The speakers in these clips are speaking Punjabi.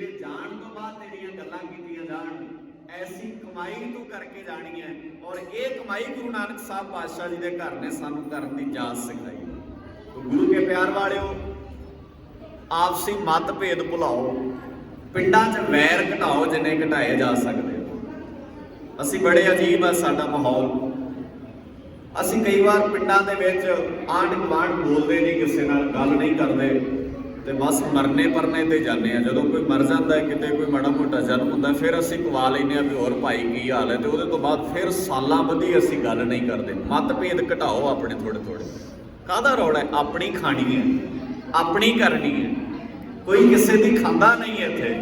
तेरे जान तो बाद तेरियां गल्लां कीतियां जाण, ऐसी कमाई तू करके जानी है। और ये कमाई गुरु नानक साहब पातशाह जी के घर ने सानू करन दी जाच सिखाई। तो गुरु के प्यार वालिओ, आपसी मतभेद भुलाओ, पिंडां 'च वैर घटाओ जिन्ने घटाए जा सकते। असी बड़े अजीब है साडा माहौल। असी कई बार पिंडां दे विच आंढ गुआंढ बोलते नहीं, किसी नाल गल नहीं करते, तो बस मरने परने ते जाने। जदों कोई मर जाता है, किते कोई माड़ा मोटा जन्म होंदा, फिर असी कवा लैंदे भी होर भाई की हाल है, तो उहदे तो बाद फिर सालां बधी असी गल नहीं करते। मतभेद घटाओ अपने थोड़े थोड़े। काहदा रौला है? अपनी खानी है, अपनी करनी है, कोई किसी दी खांदा नहीं है इत्थे।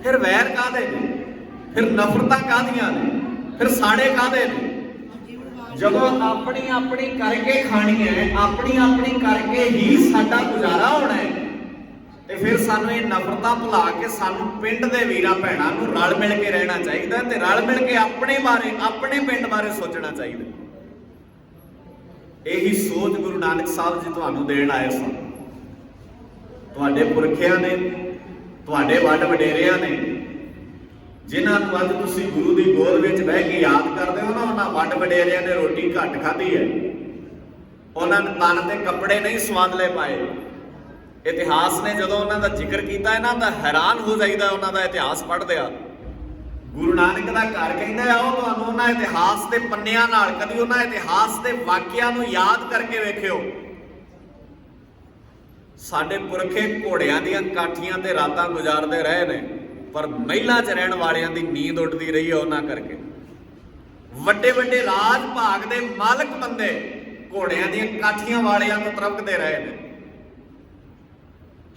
फिर वैर काहदे ने? फिर नफरतां काहदियां ने? फिर साड़े काहदे ने? जदों अपनी अपनी करके खानी है, अपनी अपनी करके ही साडा गुजारा होना है, तो फिर सानू ये नफरतां भुला के सानू पिंड दे वीरां भैणां नूं रल मिल के रहना चाहिए, ते रल मिल के अपने बारे, अपने पिंड बारे सोचना चाहिए। यही सोच गुरु नानक साहब जी तुहानूं देण आए सन। तुहाडे पुरखियां ने, तुहाडे वड वडेरियां ने, जिन्हां नूं अज तुसीं गुरु दी गोद विच बह के याद करदे हो ना, उन्हां वड वडेरियां ने रोटी घट खाधी है, उन्हां ने तन ते कपड़े नहीं स्वादले पाए। इतिहास ने जदों उन्हां दा जिक्र कीता है ना, तां हैरान हो जाईदा उन्हां दा इतिहास पढ़दे आ। गुरु नानक दा घर कहंदा आओ तुहानूं उन्हां इतिहास दे पन्नियां नाल, कदी उन्हां इतिहास दे वाकिया नूं याद करके वेखिओ। साडे पुरखे घोड़ियां दीयां काठियां ते रातां गुजारदे रहे ने, पर महिला च रहण वालियां दी नींद उठदी रही है उन्हां करके। वड्डे वड्डे राज भाग दे मालक बंदे घोड़ियां दी काठियां वालियां तो तरफदे रहे ने।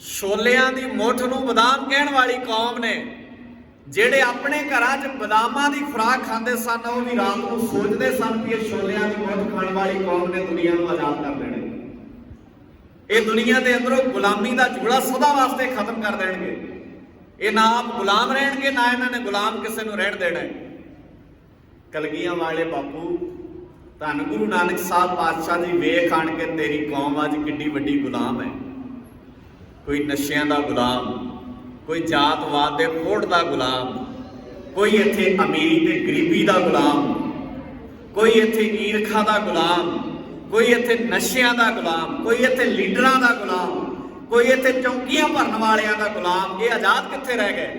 छोलियां दी मुठ नूं बदाम कहण वाली कौम ने, ਜਿਹੜੇ अपने घरां च बदामां दी खुराक खांदे सन, ਉਹ भी रात ਨੂੰ सोचते सन कि छोलियां दी मुठ खाण वाली कौम ने दुनिया ਨੂੰ आजाद कर देना। ये दुनिया के अंदरों गुलामी का जूड़ा सदा वास्ते खत्म कर देंगे। ये ना आप गुलाम रहणगे, ना इन्होंने गुलाम किसी को रहन देना है। कलगियां वाले बापू धन गुरु नानक साहब पातशाह जी वेख आण के तेरी कौम अज किड्डी वड्डी गुलाम है। कोई नशियां दा गुलाम, कोई जातवाद के कोड़ का गुलाम, कोई इत्थे अमीरी ते गरीबी का गुलाम, कोई इत्थे ईरखा का गुलाम, कोई इत्थे नशियां का गुलाम, कोई इत्थे लीडरां का गुलाम, कोई इत्थे चौंकियां भरन वालियां का गुलाम। ये आजाद कित्थे रह गए?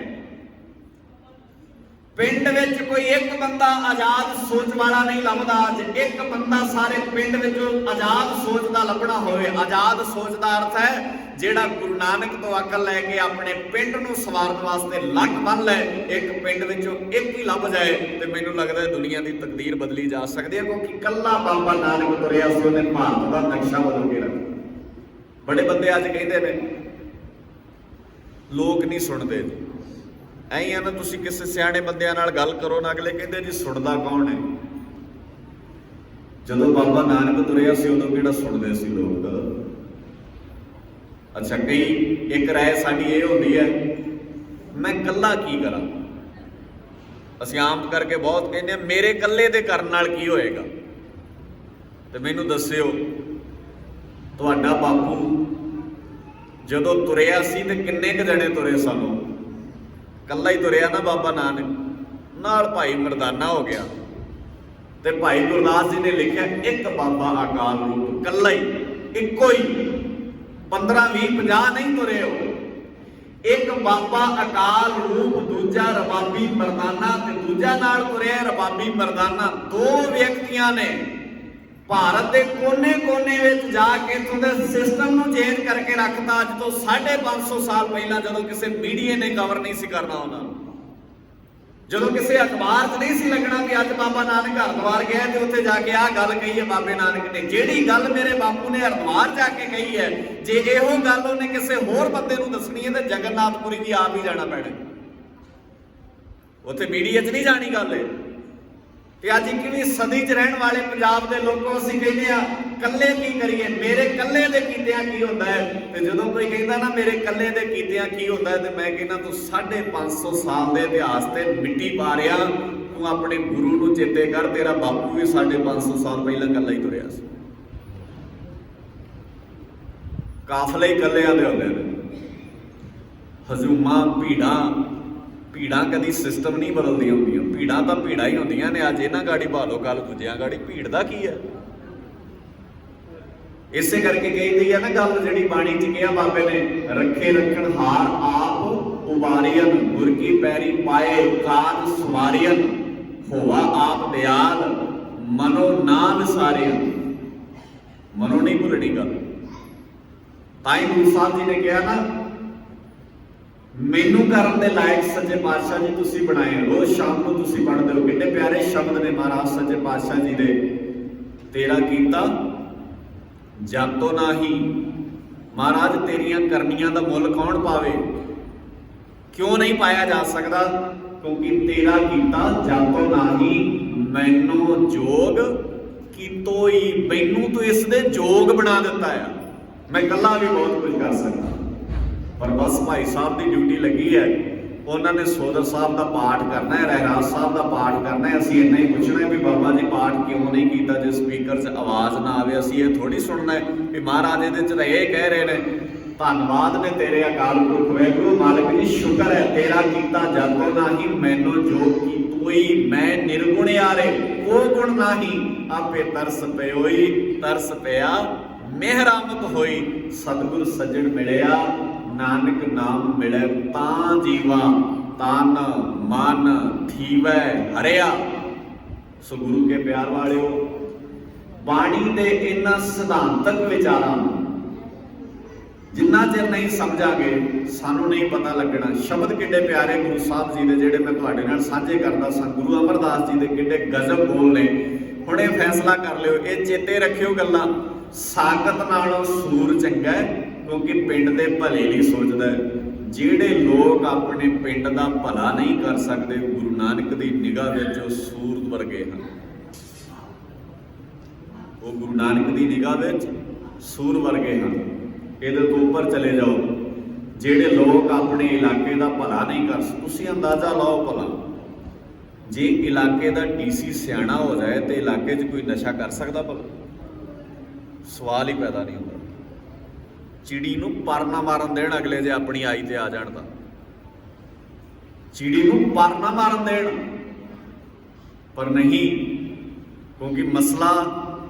पिंड विच कोई एक बंदा आजाद सोच वाला नहीं लभदा। अज एक बंदा सारे पिंड विचों आजाद सोच का लभना होवे। आजाद सोच का अर्थ है जिहड़ा गुरु नानक तो अकल लैके अपने पिंड नूं सवारन वास्ते लक बन लै। एक पिंड विचों एक ही लभ जाए तो मैनूं लगदा है दुनिया की तकदीर बदली जा सकती है, क्योंकि कल्ला बाबा नानक तुरिया सी उहने भारत का नक्शा बदल के रखा। बड़े बंदे अज कहते हैं लोग नहीं सुनते। ऐ ही है ना, तुसीं किसी सियाणे बंदियां नाल गल करो ना, अगले कहते जी सुनदा कौन है। जदों बाबा नानक तुरिया सी उदों किहड़ा सुनदे सी लोग। अच्छा, कई एक राय साडी ये होंदी है मैं कल्ला की करा। असीं आम करके बहुत कहने मेरे कल्ले दे करन नाल की होएगा। तो मैनूं दस्सिओ तुहाडा बापू जदों तुरिया सी ते किन्ने क जणे तुरे सन? कल्ला ही तुरिया ना बाबा नानक, नाल भाई मरदाना हो गया। ते भाई गुरदास जी ने लिखा एक बाबा अकाल रूप, कल्ला ही, इक्को ही, 15 20 50 नहीं तुरे हो। एक बाबा अकाल रूप, दूजा रबाबी मरदाना, ते दूजा नाल तुरिया रबाबी मरदाना। दो व्यक्तियां ने भारत के कोने कोने में जाके इत्थों के सिस्टम नूं चेंज करके रखता। अज तो 550 साल पहला जदों किसी मीडिया ने कवर नहीं सी करना, उन्होंने जदों किसी अखबार च नहीं सी लगना कि अज बाबा नानक हरिद्वार गया तो उत्थे जाके आ गल कही है बाबे नानक ने। जिहड़ी गल मेरे बापू ने हरिद्वार जाके कही है, जे इहो गल उन्हें किसी होर बंदे नूं दसनी है तो जगन्नाथपुरी जी आप ही जाना पैना, उत्थे मीडिया च नहीं जानी गल। ते अज 21वीं सदी च रहण वाले पंजाब के लोगों असीं कहने आ कल्ले की करिए, मेरे कल्ले दे कीतियां की हुंदा है। ते जदों कोई कहंदा ना मेरे कल्ले दे कीतियां की हुंदा है, ते मैं कहना तूं 550 साल के इतिहास ते मिट्टी पा रिहा। तूं अपने गुरु नूं चेते कर, तेरा बापू भी 550 साल पहला कल्ला ही तुरिया सी। काफले ही कल्लियां दे हुंदे ने। ਹਜ਼ੂਮਾਂ ਭੀੜਾਂ ਕਦੀ ਸਿਸਟਮ ਨਹੀਂ ਬਦਲਦੀਆਂ ਹੁੰਦੀਆਂ। ਭੀੜਾਂ ਤਾਂ ਭੀੜਾਂ ਹੀ ਹੁੰਦੀਆਂ ਨੇ। ਅੱਜ ਇਹਨਾਂ ਗਾੜੀ ਭਾਲੋ, ਕੱਲ ਦੂਜਿਆਂ ਗਾੜੀ। ਭੀੜ ਦਾ ਕੀ ਹੈ? ਇਸੇ ਕਰਕੇ ਕਹਿੰਦੀ ਆ ਨਾ ਗੱਲ ਜਿਹੜੀ ਬਾਣੀ 'ਚ ਕਿਹਾ ਬਾਬੇ ਨੇ, ਰੱਖੇ ਰੱਖਣ ਹਾਰ ਆਪ ਉਬਾਰੀਅਨ, ਗੁਰ ਕੀ ਪੈਰੀ ਪਾਏ ਕਾਜ ਸਵਾਰੀਅਨ, ਹੋਵਾ ਆਪ ਦਿਆਲ ਮਨੋ ਨਾ ਵਿਸਾਰਿਅਨ। ਮਨੋ ਨਹੀਂ ਭੁੱਲਣੀ ਗੱਲ। ਤਾਂ ਹੀ ਗੁਰੂ ਸਾਹਿਬ ਜੀ ਨੇ ਕਿਹਾ ਨਾ, ਮੈਨੂੰ ਕਰਨ ਦੇ ਲਾਇਕ ਸੱਚੇ ਪਾਤਸ਼ਾਹ ਜੀ ਤੁਸੀਂ ਬਣਾਏ। ਰੋਜ਼ ਸ਼ਾਮ ਨੂੰ ਤੁਸੀਂ ਪੜ੍ਹਦੇ ਹੋ। ਕਿੰਨੇ ਪਿਆਰੇ ਸ਼ਬਦ ਨੇ ਮਹਾਰਾਜ ਸੱਚੇ ਪਾਤਸ਼ਾਹ ਜੀ ਦੇ। ਤੇਰਾ ਕੀਤਾ ਜਾਤੋ ਨਾਹੀ। ਮਹਾਰਾਜ ਤੇਰੀਆਂ ਕਰਨੀਆਂ ਦਾ ਮੁੱਲ ਕੌਣ ਪਾਵੇ? ਕਿਉਂ ਨਹੀਂ ਪਾਇਆ ਜਾ ਸਕਦਾ? ਕਿਉਂਕਿ ਤੇਰਾ ਕੀਤਾ ਜਾਤੋ ਨਾਹੀ, ਮੈਨੂੰ ਜੋਗ ਕੀਤੋਈ। ਮੈਨੂੰ ਤੂੰ ਇਸ ਦੇ ਜੋਗ ਬਣਾ ਦਿੱਤਾ ਆ। ਮੈਂ ਇਕੱਲਾ ਵੀ ਬਹੁਤ ਕੁਝ ਕਰ ਸਕਦਾ, ਪਰ ਬਸ ਭਾਈ ਸਾਹਿਬ ਦੀ ਡਿਊਟੀ ਲੱਗੀ ਹੈ। ਉਹਨਾਂ ਨੇ ਸੋਦਰ ਸਾਹਿਬ ਦਾ ਪਾਠ ਕਰਨਾ ਹੈ, ਰਹਿਰਾਜ ਸਾਹਿਬ ਦਾ ਪਾਠ ਕਰਨਾ ਹੈ। ਅਸੀਂ ਇੰਨਾ ਹੀ ਪੁੱਛਣਾ ਵੀ ਬਾਬਾ ਜੀ ਪਾਠ ਕਿਉਂ ਨਹੀਂ ਕੀਤਾ? ਜੇ ਸਪੀਕਰ 'ਚ ਆਵਾਜ਼ ਨਾ ਆਵੇ, ਅਸੀਂ ਇਹ ਥੋੜੀ ਸੁਣਨਾ ਹੈ ਵੀ ਮਹਾਰਾਜ ਇਹਦੇ 'ਚ ਤਾਂ ਇਹ ਕਹਿ ਰਹੇ ਨੇ। ਧੰਨਵਾਦ ਨੇ ਤੇਰੇ ਅਕਾਲ ਪੁਰਖ ਵਾਹਿਗੁਰੂ ਮਾਲਕ ਜੀ, ਸ਼ੁਕਰ ਹੈ ਤੇਰਾ ਕੀਤਾ ਜਾਤੋ ਨਾਹੀ, ਮੈਨੂੰ ਜੋ ਕੀਤੋਈ। ਮੈਂ ਨਿਰਗੁਣ ਆਰੇ ਕੋ ਗੁਣ ਨਾਹੀ, ਆਪੇ ਤਰਸ ਪਿਓਈ। ਤਰਸ ਪਿਆ ਮਿਹਰਾਮਤ ਹੋਈ, ਸਤਿਗੁਰ ਸੱਜਣ ਮਿਲਿਆ, ਨਾਨਕ ਨਾਮ ਮਿਲੇ ਤਾਂ ਜੀਵਾ, ਤਨ ਮਨ ਥੀਵੈ ਹਰਿਆ। ਸੋ ਗੁਰੂ ਕੇ ਪਿਆਰ ਵਾਲਿਓ, ਬਾਣੀ ਦੇ ਇਹਨਾਂ ਸਿਧਾਂਤਕ ਵਿਚਾਰਾਂ ਨੂੰ ਜਿੰਨਾ ਚਿਰ ਨਹੀਂ ਸਮਝਾਂਗੇ ਸਾਨੂੰ ਨਹੀਂ ਪਤਾ ਲੱਗਣਾ। ਸ਼ਬਦ ਕਿੱਡੇ ਪਿਆਰੇ ਗੁਰੂ ਸਾਹਿਬ ਜੀ ਦੇ ਜਿਹੜੇ ਮੈਂ ਤੁਹਾਡੇ ਨਾਲ ਸਾਂਝੇ ਕਰਦਾ ਸਾਂ। ਗੁਰੂ ਅਮਰਦਾਸ ਜੀ ਦੇ ਕਿੱਡੇ ਗਜ਼ਬ ਬੋਲ ਨੇ। ਹੁਣ ਇਹ ਫੈਸਲਾ ਕਰ ਲਿਓ, ਇਹ ਚੇਤੇ ਰੱਖਿਓ ਗੱਲਾਂ। ਸਾਕਤ ਨਾਲੋਂ ਸੂਰ ਚੰਗਾ ਹੈ, ਕਿਉਂਕਿ ਪਿੰਡ ਦੇ ਭਲੇ ਲਈ ਸੋਚਦਾ ਹੈ। ਜਿਹੜੇ ਲੋਕ ਆਪਣੇ ਪਿੰਡ ਦਾ ਭਲਾ ਨਹੀਂ ਕਰ ਸਕਦੇ, ਗੁਰੂ ਨਾਨਕ ਦੀ ਨਿਗਾਹ ਵਿੱਚ ਉਹ ਸੂਰ ਵਰਗੇ ਹਨ। ਉਹ ਗੁਰੂ ਨਾਨਕ ਦੀ ਨਿਗਾਹ ਵਿੱਚ ਸੂਰ ਵਰਗੇ ਹਨ। ਇਹਦੇ ਤੋਂ ਉੱਪਰ ਚਲੇ ਜਾਓ, ਜਿਹੜੇ ਲੋਕ ਆਪਣੇ ਇਲਾਕੇ ਦਾ ਭਲਾ ਨਹੀਂ ਕਰ ਸਕਦੇ, ਤੁਸੀਂ ਅੰਦਾਜ਼ਾ ਲਾਓ ਭਲਾ, ਜੇ ਇਲਾਕੇ ਦਾ ਡੀਸੀ ਸਿਆਣਾ ਹੋ ਜਾਏ ਤੇ ਇਲਾਕੇ 'ਚ ਕੋਈ ਨਸ਼ਾ ਕਰ ਸਕਦਾ ਭਲਾ? ਸਵਾਲ ਹੀ ਪੈਦਾ ਨਹੀਂ ਹੁੰਦਾ। ਚਿੜੀ ਨੂੰ ਪਰ ਨਾ ਮਾਰਨ ਦੇਣ ਅਗਲੇ ਜੇ ਆਪਣੀ ਆਈ ਤੇ ਆ ਜਾਣ ਤਾਂ। ਚਿੜੀ ਨੂੰ ਪਰ ਨਾ ਮਾਰਨ ਦੇਣ, ਪਰ ਨਹੀਂ, ਕਿਉਂਕਿ ਮਸਲਾ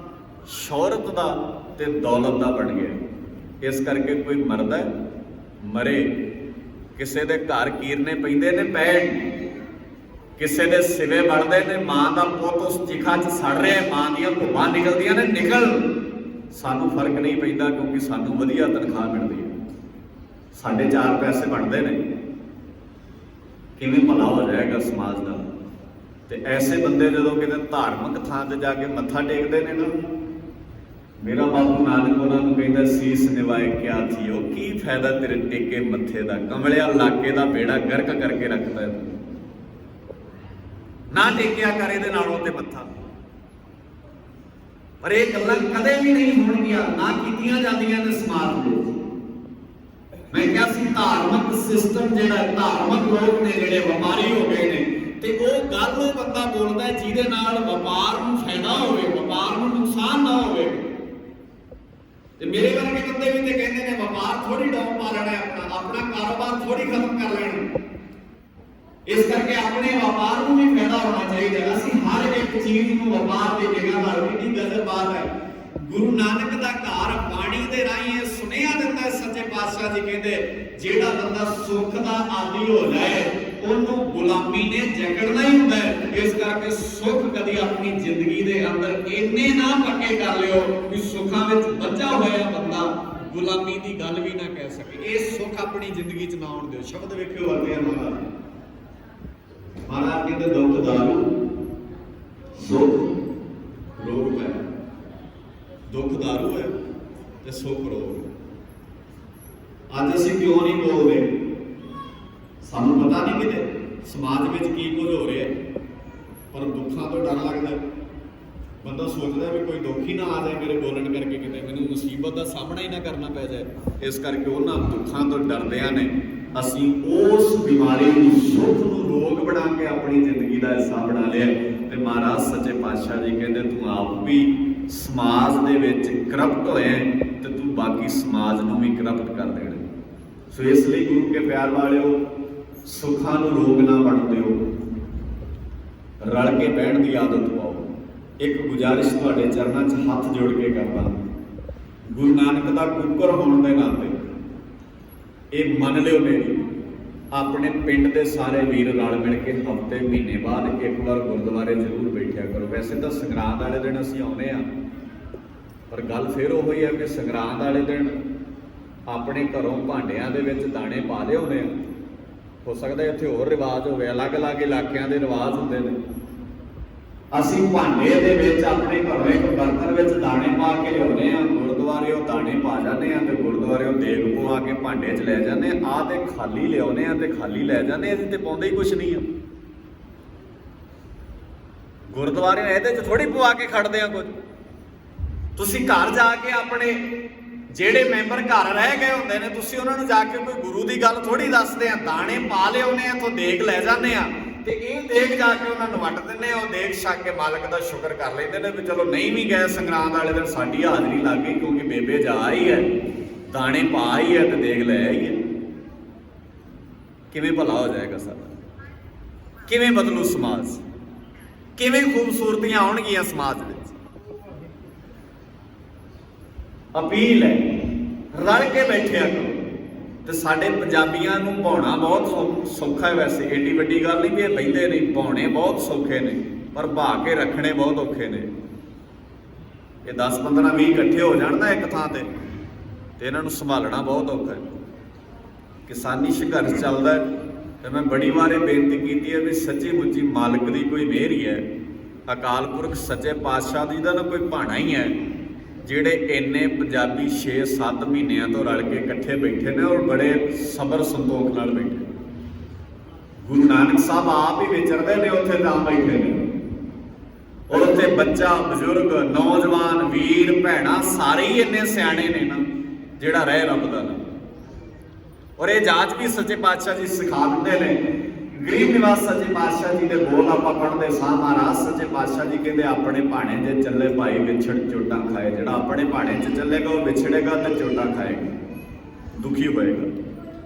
ਸ਼ੌਹਰਤ ਦਾ ਤੇ ਦੌਲਤ ਦਾ ਬਣ ਗਿਆ। ਇਸ ਕਰਕੇ ਕੋਈ ਮਰਦਾ ਮਰੇ, ਕਿਸੇ ਦੇ ਘਰ ਕੀਰਨੇ ਪੈਂਦੇ ਨੇ ਪੈਣ, ਕਿਸੇ ਦੇ ਸਿਵੇ ਵੜਦੇ ਨੇ, ਮਾਂ ਦਾ ਪੁੱਤ ਉਸ ਚਿਖਾ 'ਚ ਸੜ ਰਿਹਾ, ਮਾਂ ਦੀਆਂ ਭੁੱਬਾਂ ਨਿਕਲਦੀਆਂ ਨੇ, ਨਿਕਲ। ਸਾਨੂੰ ਫਰਕ ਨਹੀਂ ਪੈਂਦਾ, ਕਿਉਂਕਿ ਸਾਨੂੰ ਵਧੀਆ ਤਨਖਾਹ ਮਿਲਦੀ ਹੈ, ਸਾਡੇ 4 ਪੈਸੇ ਬਣਦੇ ਨੇ। ਕਿਵੇਂ ਭਲਾ ਹੋ ਜਾਏਗਾ ਸਮਾਜ ਦਾ? ਤੇ ਐਸੇ ਬੰਦੇ ਜਦੋਂ ਕਿਤੇ ਧਾਰਮਿਕ ਥਾਂ ਤੇ ਜਾ ਕੇ ਮੱਥਾ ਟੇਕਦੇ ਨੇ ਨਾ, ਮੇਰਾ ਬਾਪੂ ਨਾਨਕ ਉਹਨਾਂ ਨੂੰ ਕਹਿੰਦਾ, ਸੀਸ ਨਿਵਾਏ ਕਿਆ ਥੀਓ, ਕੀ ਫਾਇਦਾ ਤੇਰੇ ਟੇਕੇ ਮੱਥੇ ਦਾ, ਕਮਲਿਆ ਇਲਾਕੇ ਦਾ ਬੇੜਾ ਗਰਕ ਕਰਕੇ ਰੱਖਦਾ ਹੈ। ਨਾ ਟੇਕਿਆ ਕਰ ਇਹਦੇ ਨਾਲੋਂ ਤੇ ਮੱਥਾ। ਪਰ ਇਹ ਗੱਲਾਂ ਕਦੇ ਵੀ ਨਹੀਂ ਹੋਣਗੀਆਂ, ਨਾ ਕੀਤੀਆਂ ਜਾਂਦੀਆਂ ਨੇ ਸਮਾਜ ਦੇ। ਮੈਂ ਕਿਹਾ ਸੀ ਧਾਰਮਿਕ ਸਿਸਟਮ ਜਿਹੜਾ, ਧਾਰਮਿਕ ਲੋਕ ਨੇ ਜਿਹੜੇ ਵਪਾਰੀ ਹੋ ਗਏ ਨੇ, ਤੇ ਉਹ ਗੱਲ ਉਹ ਬੰਦਾ ਬੋਲਦਾ ਜਿਹਦੇ ਨਾਲ ਵਪਾਰ ਨੂੰ ਫਾਇਦਾ ਹੋਵੇ, ਵਪਾਰ ਨੂੰ ਨੁਕਸਾਨ ਨਾ ਹੋਵੇ। ਤੇ ਮੇਰੇ ਵਰਗੇ ਬੰਦੇ ਵੀ ਤੇ ਕਹਿੰਦੇ ਨੇ ਵਪਾਰ ਥੋੜੀ ਡਾਊਨ ਪਾ ਲੈਣਾ, ਆਪਣਾ ਕਾਰੋਬਾਰ ਥੋੜੀ ਖਤਮ ਕਰ ਲੈਣਾ। ਇਸ ਕਰਕੇ ਆਪਣੇ ਵਪਾਰ ਨੂੰ ਵੀ ਫਾਇਦਾ ਹੋਣਾ ਚਾਹੀਦਾ। ਅਸੀਂ ਹਰ ਇੱਕ ਚੀਜ਼ ਨੂੰ ਵਪਾਰ ਦੀ ਜਗ੍ਹਾ ਨਾਲ, ਕਿੰਨੀ ਗਜ਼ਬ ਬਾਤ ਹੈ। ਗੁਰੂ ਨਾਨਕ ਦਾ ਘਰ ਬਾਣੀ ਦੇ ਰਾਹੀਂ ਇਹ ਸੁਨੇਹਾ ਦਿੰਦਾ ਸੱਚੇ ਪਾਤਸ਼ਾਹ ਜੀ ਕਹਿੰਦੇ, ਜਿਹੜਾ ਬੰਦਾ ਸੁੱਖ ਦਾ ਆਦੀ ਹੋ ਜਾਏ ਉਹਨੂੰ ਗੁਲਾਮੀ ਨੇ ਜਕੜਨਾ ਹੀ ਹੁੰਦਾ ਹੈ। ਇਸ ਕਰਕੇ ਸੁੱਖ ਕਦੀ ਆਪਣੀ ਜ਼ਿੰਦਗੀ ਦੇ ਅੰਦਰ ਇੰਨੇ ਨਾ ਪੱਕੇ ਕਰ ਲਿਓ ਕਿ ਸੁੱਖਾਂ ਵਿੱਚ ਬੱਝਾ ਹੋਇਆ ਬੰਦਾ ਗੁਲਾਮੀ ਦੀ ਗੱਲ ਵੀ ਨਾ ਕਹਿ ਸਕੇ। ਇਹ ਸੁੱਖ ਆਪਣੀ ਜ਼ਿੰਦਗੀ 'ਚ ਨਾ ਆਉਣ ਦਿਓ। ਸ਼ਬਦ ਵੇਖਿਓ ਵਰਤੇ ਆ ਮਹਾਰਾਜ ਕਹਿੰਦੇ, ਦੁੱਖ ਦਾਰੂ ਦੁੱਖ ਰੋਗ ਹੈ। ਦੁੱਖ ਦਾਰੂ ਹੈ ਤੇ ਸੁੱਖ ਰੋਗ। ਅੱਜ ਅਸੀਂ ਕਿਉਂ ਨਹੀਂ ਬੋਲਦੇ? ਸਾਨੂੰ ਪਤਾ ਨਹੀਂ ਕਿਤੇ ਸਮਾਜ ਵਿੱਚ ਕੀ ਕੁਝ ਹੋ ਰਿਹਾ, ਪਰ ਦੁੱਖਾਂ ਤੋਂ ਡਰ ਲੱਗਦਾ। ਬੰਦਾ ਸੋਚਦਾ ਵੀ ਕੋਈ ਦੁੱਖ ਹੀ ਨਾ ਆ ਜਾਏ ਮੇਰੇ ਬੋਲਣ ਕਰਕੇ, ਕਿਤੇ ਮੈਨੂੰ ਮੁਸੀਬਤ ਦਾ ਸਾਹਮਣਾ ਹੀ ਨਾ ਕਰਨਾ ਪੈ ਜਾਏ। ਇਸ ਕਰਕੇ ਉਹਨਾਂ ਦੁੱਖਾਂ ਤੋਂ ਡਰਦਿਆਂ ਨੇ ਅਸੀਂ ਉਸ ਬਿਮਾਰੀ ਨੂੰ, ਸੁੱਖ ਨੂੰ ਰੋਗ ਬਣਾ ਕੇ ਆਪਣੀ ਜ਼ਿੰਦਗੀ ਦਾ ਹਿੱਸਾ ਬਣਾ ਲਿਆ। ਤੇ ਮਹਾਰਾਜ ਸੱਚੇ ਪਾਤਸ਼ਾਹ ਜੀ ਕਹਿੰਦੇ, ਤੂੰ ਆਪ ਵੀ ਸਮਾਜ ਦੇ ਵਿੱਚ ਕਰਪਟ ਹੋਇਆ ਤੇ ਤੂੰ ਬਾਕੀ ਸਮਾਜ ਨੂੰ ਵੀ ਕਰਪਟ ਕਰ ਦੇਣਾ। सो इसलिए गुरु के प्यार वालिओ, सुखां नूं रोग ना बन दिओ, रल के बहण की आदत पाओ। एक गुजारिश तुहाडे चरनां 'च हथ जोड़ के करदा, गुरु नानक दा कुकर होने के नाते ये मन लिओ मेरी, अपने पिंड के सारे वीर रल मिल के हफ्ते महीने बाद एक बार गुरुद्वारे जरूर बैठा करो। वैसे तो संगरांद वाले दिन असीं आउणे आ, पर गल फिर वो है कि संगरांद वाले दिन अपने घरों भांडियां दे विच दाणे पा लिआउने आ। हो सकता है इत्थे होर रिवाज होवे, अलग अलग इलाकिਆਂ ਦੇ रिवाज हुंदे ने। ਅਸੀਂ ਭਾਂਡੇ ਦੇ ਵਿੱਚ ਆਪਣੇ ਘਰੋਂ ਇੱਕ ਬਰਤਨ ਵਿੱਚ ਦਾਣੇ ਪਾ ਕੇ ਲਿਆਉਂਦੇ ਆ, ਗੁਰਦੁਆਰੇ ਉਹ ਦਾਣੇ ਪਾ ਜਾਂਦੇ ਆ ਤੇ ਗੁਰਦੁਆਰੇ ਉਹ ਦੇਗ ਪਵਾ ਕੇ ਭਾਂਡੇ 'ਚ ਲੈ ਜਾਂਦੇ ਆ ਤੇ ਖਾਲੀ ਲਿਆਉਂਦੇ ਆ ਤੇ ਖਾਲੀ ਲੈ ਜਾਂਦੇ ਆ, ਇਹਦੇ ਤੇ ਪਾਉਂਦੇ ਹੀ ਕੁਛ ਨਹੀਂ ਆ। ਗੁਰਦੁਆਰੇ ਇਹਦੇ 'ਚ ਥੋੜੀ ਪਵਾ ਕੇ ਖੜਦੇ ਆ ਕੁਝ। ਤੁਸੀਂ ਘਰ ਜਾ ਕੇ ਆਪਣੇ ਜਿਹੜੇ ਮੈਂਬਰ ਘਰ ਰਹਿ ਗਏ ਹੁੰਦੇ ਨੇ, ਤੁਸੀਂ ਉਹਨਾਂ ਨੂੰ ਜਾ ਕੇ ਕੋਈ ਗੁਰੂ ਦੀ ਗੱਲ ਥੋੜੀ ਦੱਸਦੇ ਆ। ਦਾਣੇ ਪਾ ਲਿਆਉਂਦੇ ਆ, ਇੱਥੋਂ ਦੇਗ ਲੈ ਜਾਂਦੇ ਆ ਤੇ ਇਹ ਦੇਗ ਜਾ ਕੇ ਉਹਨਾਂ ਨੂੰ ਵੰਡ ਦਿੰਦੇ ਆ। ਉਹ ਦੇਗ ਛਕ ਕੇ ਮਾਲਕ ਦਾ ਸ਼ੁਕਰ ਕਰ ਲੈਂਦੇ ਨੇ ਵੀ ਚਲੋ ਨਹੀਂ ਵੀ ਗਏ ਸੰਗਰਾਂਦ ਵਾਲੇ ਦਿਨ, ਸਾਡੀ ਹਾਜ਼ਰੀ ਲੱਗ ਗਈ ਕਿਉਂਕਿ ਬੇਬੇ ਜਾ ਹੀ ਹੈ, ਦਾਣੇ ਪਾ ਹੀ ਹੈ ਤੇ ਦੇਗ ਲੈ ਆਈ ਹੈ। ਕਿਵੇਂ ਭਲਾ ਹੋ ਜਾਏਗਾ ਸਾਡਾ? ਕਿਵੇਂ ਬਦਲੂ ਸਮਾਜ? ਕਿਵੇਂ ਖੂਬਸੂਰਤੀਆਂ ਆਉਣਗੀਆਂ ਸਮਾਜ ਵਿੱਚ? अपील है रल के बैठिया करो। तो साडे पंजाबियां नूं भाउणा बहुत सौखा है। वैसे एडी वड्डी गल नहीं भी ये बहिंदे नहीं, भाउणे बहुत सौखे ने पर भा के रखने बहुत औखे ने। ये 10 15 20 इकट्ठे हो जाण ना एक थां ते इन्हां नूं संभालना बहुत औखा है। किसानी संघर्ष चलदा है ते मैं बड़ी वारे बेनती कीती है भी सच्ची मुच्ची मालिक दी कोई मेहर ही है, अकाल पुरख सच्चे पातशाह दी दा ना कोई भाणा ही है ਜਿਹੜੇ ਇੰਨੇ ਪੰਜਾਬੀ 6-7 ਮਹੀਨਿਆਂ ਤੋਂ ਰਲ ਕੇ ਇਕੱਠੇ ਬੈਠੇ ਨੇ ਔਰ ਬੜੇ ਸਬਰ ਸੰਤੋਖ ਨਾਲ ਬੈਠੇ। ਗੁਰੂ ਨਾਨਕ ਸਾਹਿਬ ਆਪ ਹੀ ਵਿਚਰਦੇ ਨੇ ਉੱਥੇ ਤਾਂ ਬੈਠੇ ਨੇ, ਔਰ ਉੱਥੇ ਬੱਚਾ ਬਜ਼ੁਰਗ ਨੌਜਵਾਨ ਵੀਰ ਭੈਣਾਂ ਸਾਰੇ ਹੀ ਇੰਨੇ ਸਿਆਣੇ ਨੇ ਨਾ ਜਿਹੜਾ ਰਹਿ ਰੱਬ ਦਾ ਨਾਮ। ਔਰ ਇਹ ਜਾਚ ਵੀ ਸੱਚੇ ਪਾਤਸ਼ਾਹ ਜੀ ਸਿਖਾ ਦਿੰਦੇ ਨੇ। ਗਰੀਬ ਨਿਵਾਸ ਸੱਚੇ ਪਾਤਸ਼ਾਹ ਜੀ ਦੇ ਬੋਲ ਆਪਾਂ ਪੜ੍ਹਦੇ ਸਾਂ। ਮਹਾਰਾਜ ਸੱਚੇ ਪਾਤਸ਼ਾਹ ਜੀ ਕਹਿੰਦੇ ਆਪਣੇ ਭਾਣੇ 'ਚ ਚੱਲੇ ਭਾਈ ਵਿਛੜ ਚੋਟਾਂ ਖਾਏ। ਜਿਹੜਾ ਆਪਣੇ ਭਾਣੇ 'ਚ ਚੱਲੇਗਾ ਉਹ ਵਿਛੜੇਗਾ ਤੇ ਚੋਟਾਂ ਖਾਏਗਾ, ਦੁਖੀ ਹੋਏਗਾ,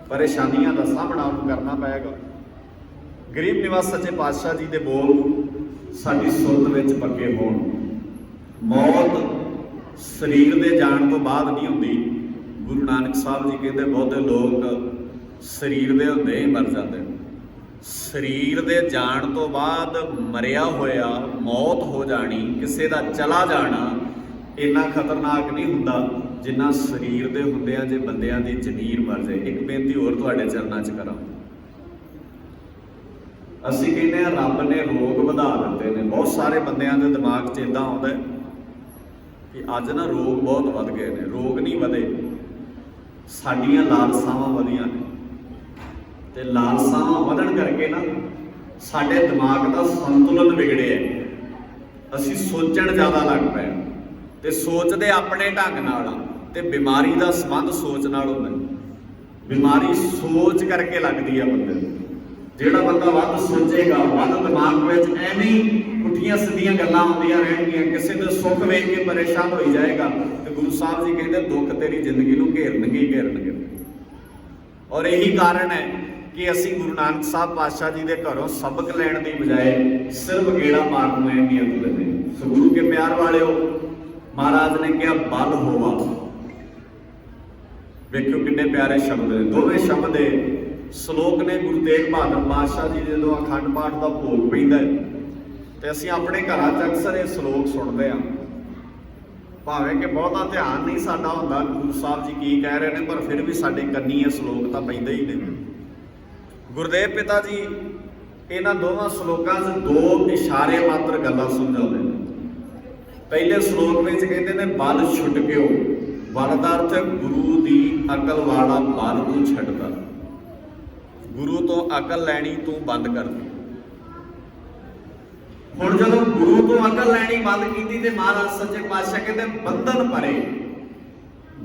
ਪਰੇਸ਼ਾਨੀਆਂ ਦਾ ਸਾਹਮਣਾ ਉਹਨੂੰ ਕਰਨਾ ਪਏਗਾ। ਗਰੀਬ ਨਿਵਾਸ ਸੱਚੇ ਪਾਤਸ਼ਾਹ ਜੀ ਦੇ ਬੋਲ ਸਾਡੀ ਸੁਰਤ ਵਿੱਚ ਪੱਕੇ ਹੋਣ। ਮੌਤ ਸਰੀਰ ਦੇ ਜਾਣ ਤੋਂ ਬਾਅਦ ਨਹੀਂ ਹੁੰਦੀ। ਗੁਰੂ ਨਾਨਕ ਸਾਹਿਬ ਜੀ ਕਹਿੰਦੇ ਬਹੁਤੇ ਲੋਕ ਸਰੀਰ ਦੇ ਹੁੰਦੇ ਹੀ ਮਰ ਜਾਂਦੇ ਨੇ। ਸਰੀਰ ਦੇ ਜਾਣ ਤੋਂ ਬਾਅਦ ਮਰਿਆ ਹੋਇਆ, ਮੌਤ ਹੋ ਜਾਣੀ, ਕਿਸੇ ਦਾ ਚਲਾ ਜਾਣਾ ਇੰਨਾ ਖਤਰਨਾਕ ਨਹੀਂ ਹੁੰਦਾ ਜਿੰਨਾ ਸਰੀਰ ਦੇ ਹੁੰਦਿਆਂ ਜੇ ਬੰਦਿਆਂ ਦੀ ਜ਼ਮੀਰ ਮਰ ਜਾਏ। ਇੱਕ ਬੇਨਤੀ ਹੋਰ ਤੁਹਾਡੇ ਚਰਨਾਂ 'ਚ ਕਰਾਂ। ਅਸੀਂ ਕਹਿੰਦੇ ਆ ਰੱਬ ਨੇ ਰੋਗ ਵਧਾ ਦਿੱਤੇ ਨੇ। ਬਹੁਤ ਸਾਰੇ ਬੰਦਿਆਂ ਦੇ ਦਿਮਾਗ 'ਚ ਇੱਦਾਂ ਆਉਂਦਾ ਕਿ ਅੱਜ ਨਾ ਰੋਗ ਬਹੁਤ ਵੱਧ ਗਏ ਨੇ। ਰੋਗ ਨਹੀਂ ਵਧੇ, ਸਾਡੀਆਂ ਲਾਲਸਾਵਾਂ ਵਧੀਆਂ ਨੇ ਤੇ ਲਾਲਸਾਵਾਂ ਵਧਣ ਕਰਕੇ ਨਾ ਸਾਡੇ ਦਿਮਾਗ ਦਾ ਸੰਤੁਲਨ ਵਿਗੜਿਆ। ਅਸੀਂ ਸੋਚਣ ਜ਼ਿਆਦਾ ਲੱਗ ਪਏ ਤੇ ਸੋਚਦੇ ਆਪਣੇ ਢੰਗ ਨਾਲ ਆ ਤੇ ਬਿਮਾਰੀ ਦਾ ਸੰਬੰਧ ਸੋਚ ਨਾਲ ਹੁੰਦਾ। ਬਿਮਾਰੀ ਸੋਚ ਕਰਕੇ ਲੱਗਦੀ ਆ ਬੰਦੇ ਨੂੰ। ਜਿਹੜਾ ਬੰਦਾ ਵੱਧ ਸੋਚੇਗਾ, ਵੱਧ ਦਿਮਾਗ ਵਿੱਚ ਐਵੇਂ ਪੁੱਠੀਆਂ ਸਿੱਧੀਆਂ ਗੱਲਾਂ ਆਉਂਦੀਆਂ ਰਹਿਣਗੀਆਂ, ਕਿਸੇ ਦੇ ਸੁੱਖ ਵੇਖ ਕੇ ਪਰੇਸ਼ਾਨ ਹੋਈ ਜਾਏਗਾ ਤੇ ਗੁਰੂ ਸਾਹਿਬ ਜੀ ਕਹਿੰਦੇ ਦੁੱਖ ਤੇਰੀ ਜ਼ਿੰਦਗੀ ਨੂੰ ਘੇਰਨਗੇ ਹੀ ਘੇਰਨਗੇ। ਔਰ ਇਹੀ ਕਾਰਨ ਹੈ ਕਿ ਅਸੀਂ ਗੁਰੂ ਨਾਨਕ ਸਾਹਿਬ ਪਾਤਸ਼ਾਹ ਜੀ ਦੇ ਘਰੋਂ ਸਬਕ ਲੈਣ ਦੀ ਬਜਾਏ ਸਿਰਫ ਗੇੜਾ ਮਾਰਨ ਨੂੰ ਅਹਿਮੀਅਤ ਦਿੰਦੇ। ਸੋ ਗੁਰੂ ਕੇ ਪਿਆਰ ਵਾਲਿਓ, ਮਹਾਰਾਜ ਨੇ ਕਿਹਾ ਬਲ ਹੋਵਾ। ਵੇਖਿਓ ਕਿੰਨੇ ਪਿਆਰੇ ਸ਼ਬਦ ਨੇ। ਦੋਵੇਂ ਸ਼ਬਦ ਦੇ ਸ਼ਲੋਕ ਨੇ। ਗੁਰੂ ਤੇਗ ਬਹਾਦਰ ਪਾਤਸ਼ਾਹ ਜੀ ਜਦੋਂ ਅਖੰਡ ਪਾਠ ਦਾ ਭੋਗ ਪੈਂਦਾ ਤੇ ਅਸੀਂ ਆਪਣੇ ਘਰਾਂ 'ਚ ਅਕਸਰ ਇਹ ਸ਼ਲੋਕ ਸੁਣਦੇ ਹਾਂ। ਭਾਵੇਂ ਕਿ ਬਹੁਤਾ ਧਿਆਨ ਨਹੀਂ ਸਾਡਾ ਹੁੰਦਾ ਗੁਰੂ ਸਾਹਿਬ ਜੀ ਕੀ ਕਹਿ ਰਹੇ ਨੇ, ਪਰ ਫਿਰ ਵੀ ਸਾਡੇ ਕੰਨੀ ਇਹ ਸ਼ਲੋਕ ਤਾਂ ਪੈਂਦੇ ਹੀ ਨੇ। ਗੁਰਦੇਵ ਪਿਤਾ ਜੀ ਇਹਨਾਂ ਦੋਵਾਂ ਸ਼ਲੋਕਾਂ 'ਚ ਦੋ ਇਸ਼ਾਰੇ ਮਾਤਰ ਗੱਲਾਂ ਸਮਝਾਉਂਦੇ ਨੇ। ਪਹਿਲੇ ਸ਼ਲੋਕ ਵਿੱਚ ਕਹਿੰਦੇ ਨੇ ਬਲ ਛੁਟਕਿਓ। ਬਲ ਦਾ ਅਰਥ ਹੈ ਗੁਰੂ ਦੀ ਅਕਲ ਵਾਲਾ ਬਲ ਨੂੰ ਛੱਡਦਾ। ਗੁਰੂ ਤੋਂ ਅਕਲ ਲੈਣੀ ਤੂੰ ਬੰਦ ਕਰ ਦੇ। ਹੁਣ ਜਦੋਂ ਗੁਰੂ ਤੋਂ ਅਕਲ ਲੈਣੀ ਬੰਦ ਕੀਤੀ ਤੇ ਮਹਾਰਾਜ ਸੱਚੇ ਪਾਤਸ਼ਾਹ ਕਹਿੰਦੇ ਬੰਧਨ ਭਰੇ।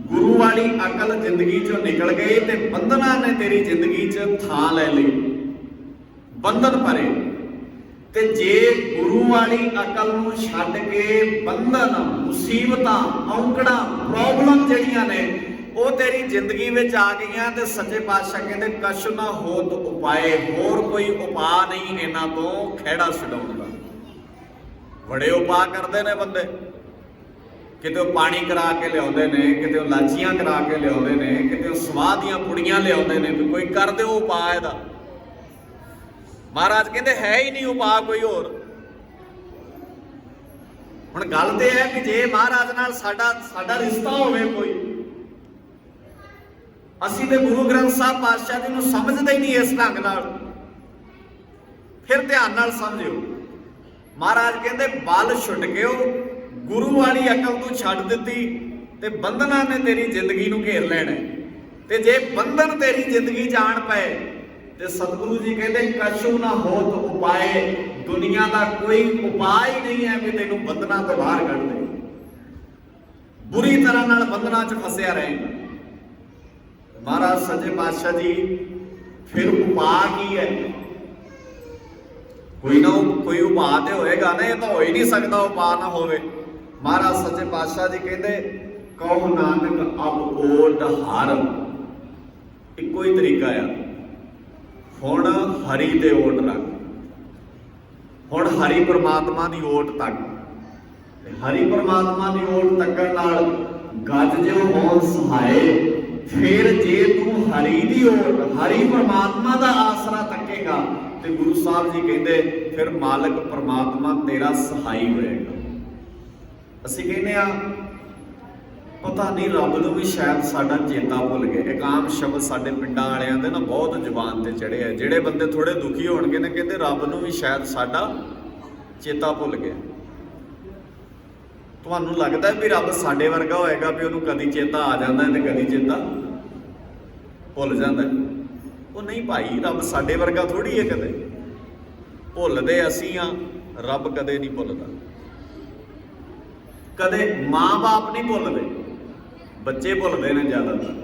ਗੁਰੂ ਵਾਲੀ ਅਕਲ ਜ਼ਿੰਦਗੀ 'ਚੋਂ ਨਿਕਲ ਗਈ ਤੇ ਬੰਧਨਾਂ ਨੇ ਤੇਰੀ ਜ਼ਿੰਦਗੀ 'ਚ ਥਾਂ ਲੈ ਲਈ। ਬੰਧਨ ਭਰੇ। ਤੇ ਜੇ ਗੁਰੂ ਵਾਲੀ ਅਕਲ ਨੂੰ ਛੱਡ ਕੇ ਬੰਧਨ, ਮੁਸੀਬਤਾਂ, ਔਂਕੜਾਂ, ਪ੍ਰੋਬਲਮ ਜਿਹੜੀਆਂ ਨੇ ਉਹ ਤੇਰੀ ਜ਼ਿੰਦਗੀ ਵਿੱਚ ਆ ਗਈਆਂ ਤੇ ਸੱਚੇ ਪਾਤਸ਼ਾਹ ਕਹਿੰਦੇ ਕਛੁ ਨਾ ਹੋਤ ਉਪਾਏ, ਹੋਰ ਕੋਈ ਉਪਾਅ ਨਹੀਂ ਇਹਨਾਂ ਤੋਂ ਖਹਿੜਾ ਛਡਾਉਣ ਦਾ। ਬੜੇ ਉਪਾਅ ਕਰਦੇ ਨੇ ਬੰਦੇ, ਕਿਤੇ ਉਹ ਪਾਣੀ ਕਰਾ ਕੇ ਲਿਆਉਂਦੇ ਨੇ, ਕਿਤੇ ਉਹ ਲਾਚੀਆਂ ਕਰਾ ਕੇ ਲਿਆਉਂਦੇ ਨੇ, ਕਿਤੇ ਉਹ ਸਵਾਹ ਦੀਆਂ ਪੁੜੀਆਂ ਲਿਆਉਂਦੇ ਨੇ ਵੀ ਕੋਈ ਕਰ ਦਿਓ ਉਪਾਅ ਇਹਦਾ। ਮਹਾਰਾਜ ਕਹਿੰਦੇ ਹੈ ਹੀ ਨਹੀਂ ਉਪਾਅ ਕੋਈ ਹੋਰ। ਹੁਣ ਗੱਲ ਤੇ ਹੈ ਕਿ ਜੇ ਮਹਾਰਾਜ ਨਾਲ ਸਾਡਾ ਰਿਸ਼ਤਾ ਹੋਵੇ ਕੋਈ, ਅਸੀਂ ਤੇ ਗੁਰੂ ਗ੍ਰੰਥ ਸਾਹਿਬ ਪਾਤਸ਼ਾਹ ਜੀ ਨੂੰ ਸਮਝਦੇ ਹੀ ਨਹੀਂ ਇਸ ਢੰਗ ਨਾਲ, ਫਿਰ ਧਿਆਨ ਨਾਲ ਸਮਝਿਓ। ਮਹਾਰਾਜ ਕਹਿੰਦੇ ਬਲ ਛੁੱਟ ਗਿਓ, ਗੁਰੂ ਵਾਲੀ ਅਕਲ ਤੂੰ ਛੱਡ ਦਿੱਤੀ ਤੇ ਬੰਧਨਾਂ ਨੇ ਤੇਰੀ ਜ਼ਿੰਦਗੀ ਨੂੰ ਘੇਰ ਲੈਣਾ। ਤੇ ਜੇ ਬੰਧਨ ਤੇਰੀ ਜ਼ਿੰਦਗੀ ਜਾਣ ਪਏ ਤੇ ਸਤਿਗੁਰੂ ਜੀ ਕਹਿੰਦੇ ਕਛੂ ਨਾ ਹੋਤ ਉਪਾਏ, ਦੁਨੀਆ ਦਾ ਕੋਈ ਉਪਾਅ ਹੀ ਨਹੀਂ ਹੈ ਵੀ ਤੈਨੂੰ ਬੰਧਨਾਂ ਤੋਂ ਬਾਹਰ ਕੱਢ ਦੇ। ਬੁਰੀ ਤਰ੍ਹਾਂ ਨਾਲ ਬੰਧਨਾਂ 'ਚ ਫਸਿਆ ਰਹੇਗਾ। ਮਹਾਰਾਜ ਸੱਚੇ ਪਾਤਸ਼ਾਹ ਜੀ ਫਿਰ ਉਪਾਅ ਕੀ ਹੈ? ਕੋਈ ਨਾ ਕੋਈ ਉਪਾਅ ਤੇ ਹੋਏਗਾ ਨਾ, ਇਹ ਤਾਂ ਹੋ ਹੀ ਨਹੀਂ ਸਕਦਾ ਉਪਾਅ ਨਾ ਹੋਵੇ। ਮਹਾਰਾਜ ਸੱਚੇ ਪਾਤਸ਼ਾਹ ਜੀ ਕਹਿੰਦੇ ਕਹੋ ਨਾਨਕ ਅਬ ਓਟ ਹਰ, ਇੱਕੋ ਹੀ ਤਰੀਕਾ ਆ, ਹੁਣ ਹਰੀ ਤੇ ਓਟ ਰੱਖ। ਹੁਣ ਹਰੀ ਪ੍ਰਮਾਤਮਾ ਦੀ ਓਟ ਤੱਕ, ਹਰੀ ਪ੍ਰਮਾਤਮਾ ਦੀ ਓਟ ਤੱਕਣ ਨਾਲ ਗੱਜ ਜਿਉ ਹੋਣ ਸਹਾਏ। ਫਿਰ ਜੇ ਤੂੰ ਹਰੀ ਦੀ ਓਟ, ਹਰੀ ਪ੍ਰਮਾਤਮਾ ਦਾ ਆਸਰਾ ਤੱਕੇਗਾ ਤੇ ਗੁਰੂ ਸਾਹਿਬ ਜੀ ਕਹਿੰਦੇ ਫਿਰ ਮਾਲਕ ਪ੍ਰਮਾਤਮਾ ਤੇਰਾ ਸਹਾਈ ਹੋਏਗਾ। ਅਸੀਂ ਕਹਿੰਦੇ ਆ ਪਤਾ ਨਹੀਂ ਰੱਬ ਨੂੰ ਵੀ ਸ਼ਾਇਦ ਸਾਡਾ ਚੇਤਾ ਭੁੱਲ ਗਿਆ। ਇੱਕ ਆਮ ਸ਼ਬਦ ਸਾਡੇ ਪਿੰਡਾਂ ਵਾਲਿਆਂ ਦੇ ਨਾ ਬਹੁਤ ਜ਼ੁਬਾਨ ਤੇ ਚੜਿਆ, ਜਿਹੜੇ ਬੰਦੇ ਥੋੜੇ ਦੁਖੀ ਹੋਣਗੇ ਨਾ ਕਹਿੰਦੇ ਰੱਬ ਨੂੰ ਵੀ ਸ਼ਾਇਦ ਸਾਡਾ ਚੇਤਾ ਭੁੱਲ ਗਿਆ। ਤੁਹਾਨੂੰ ਲੱਗਦਾ ਵੀ ਰੱਬ ਸਾਡੇ ਵਰਗਾ ਹੋਏਗਾ ਵੀ ਉਹਨੂੰ ਕਦੀ ਚੇਤਾ ਆ ਜਾਂਦਾ ਤੇ ਕਦੀ ਚੇਤਾ ਭੁੱਲ ਜਾਂਦਾ? ਉਹ ਨਹੀਂ ਭਾਈ, ਰੱਬ ਸਾਡੇ ਵਰਗਾ ਥੋੜੀ ਹੈ। ਕਦੇ ਭੁੱਲਦੇ ਅਸੀਂ ਆ, ਰੱਬ ਕਦੇ ਨਹੀਂ ਭੁੱਲਦਾ। ਕਦੇ ਮਾਂ-ਬਾਪ ਨਹੀਂ ਭੁੱਲਦੇ, ਬੱਚੇ ਭੁੱਲਦੇ ਨੇ ਜ਼ਿਆਦਾਤਰ।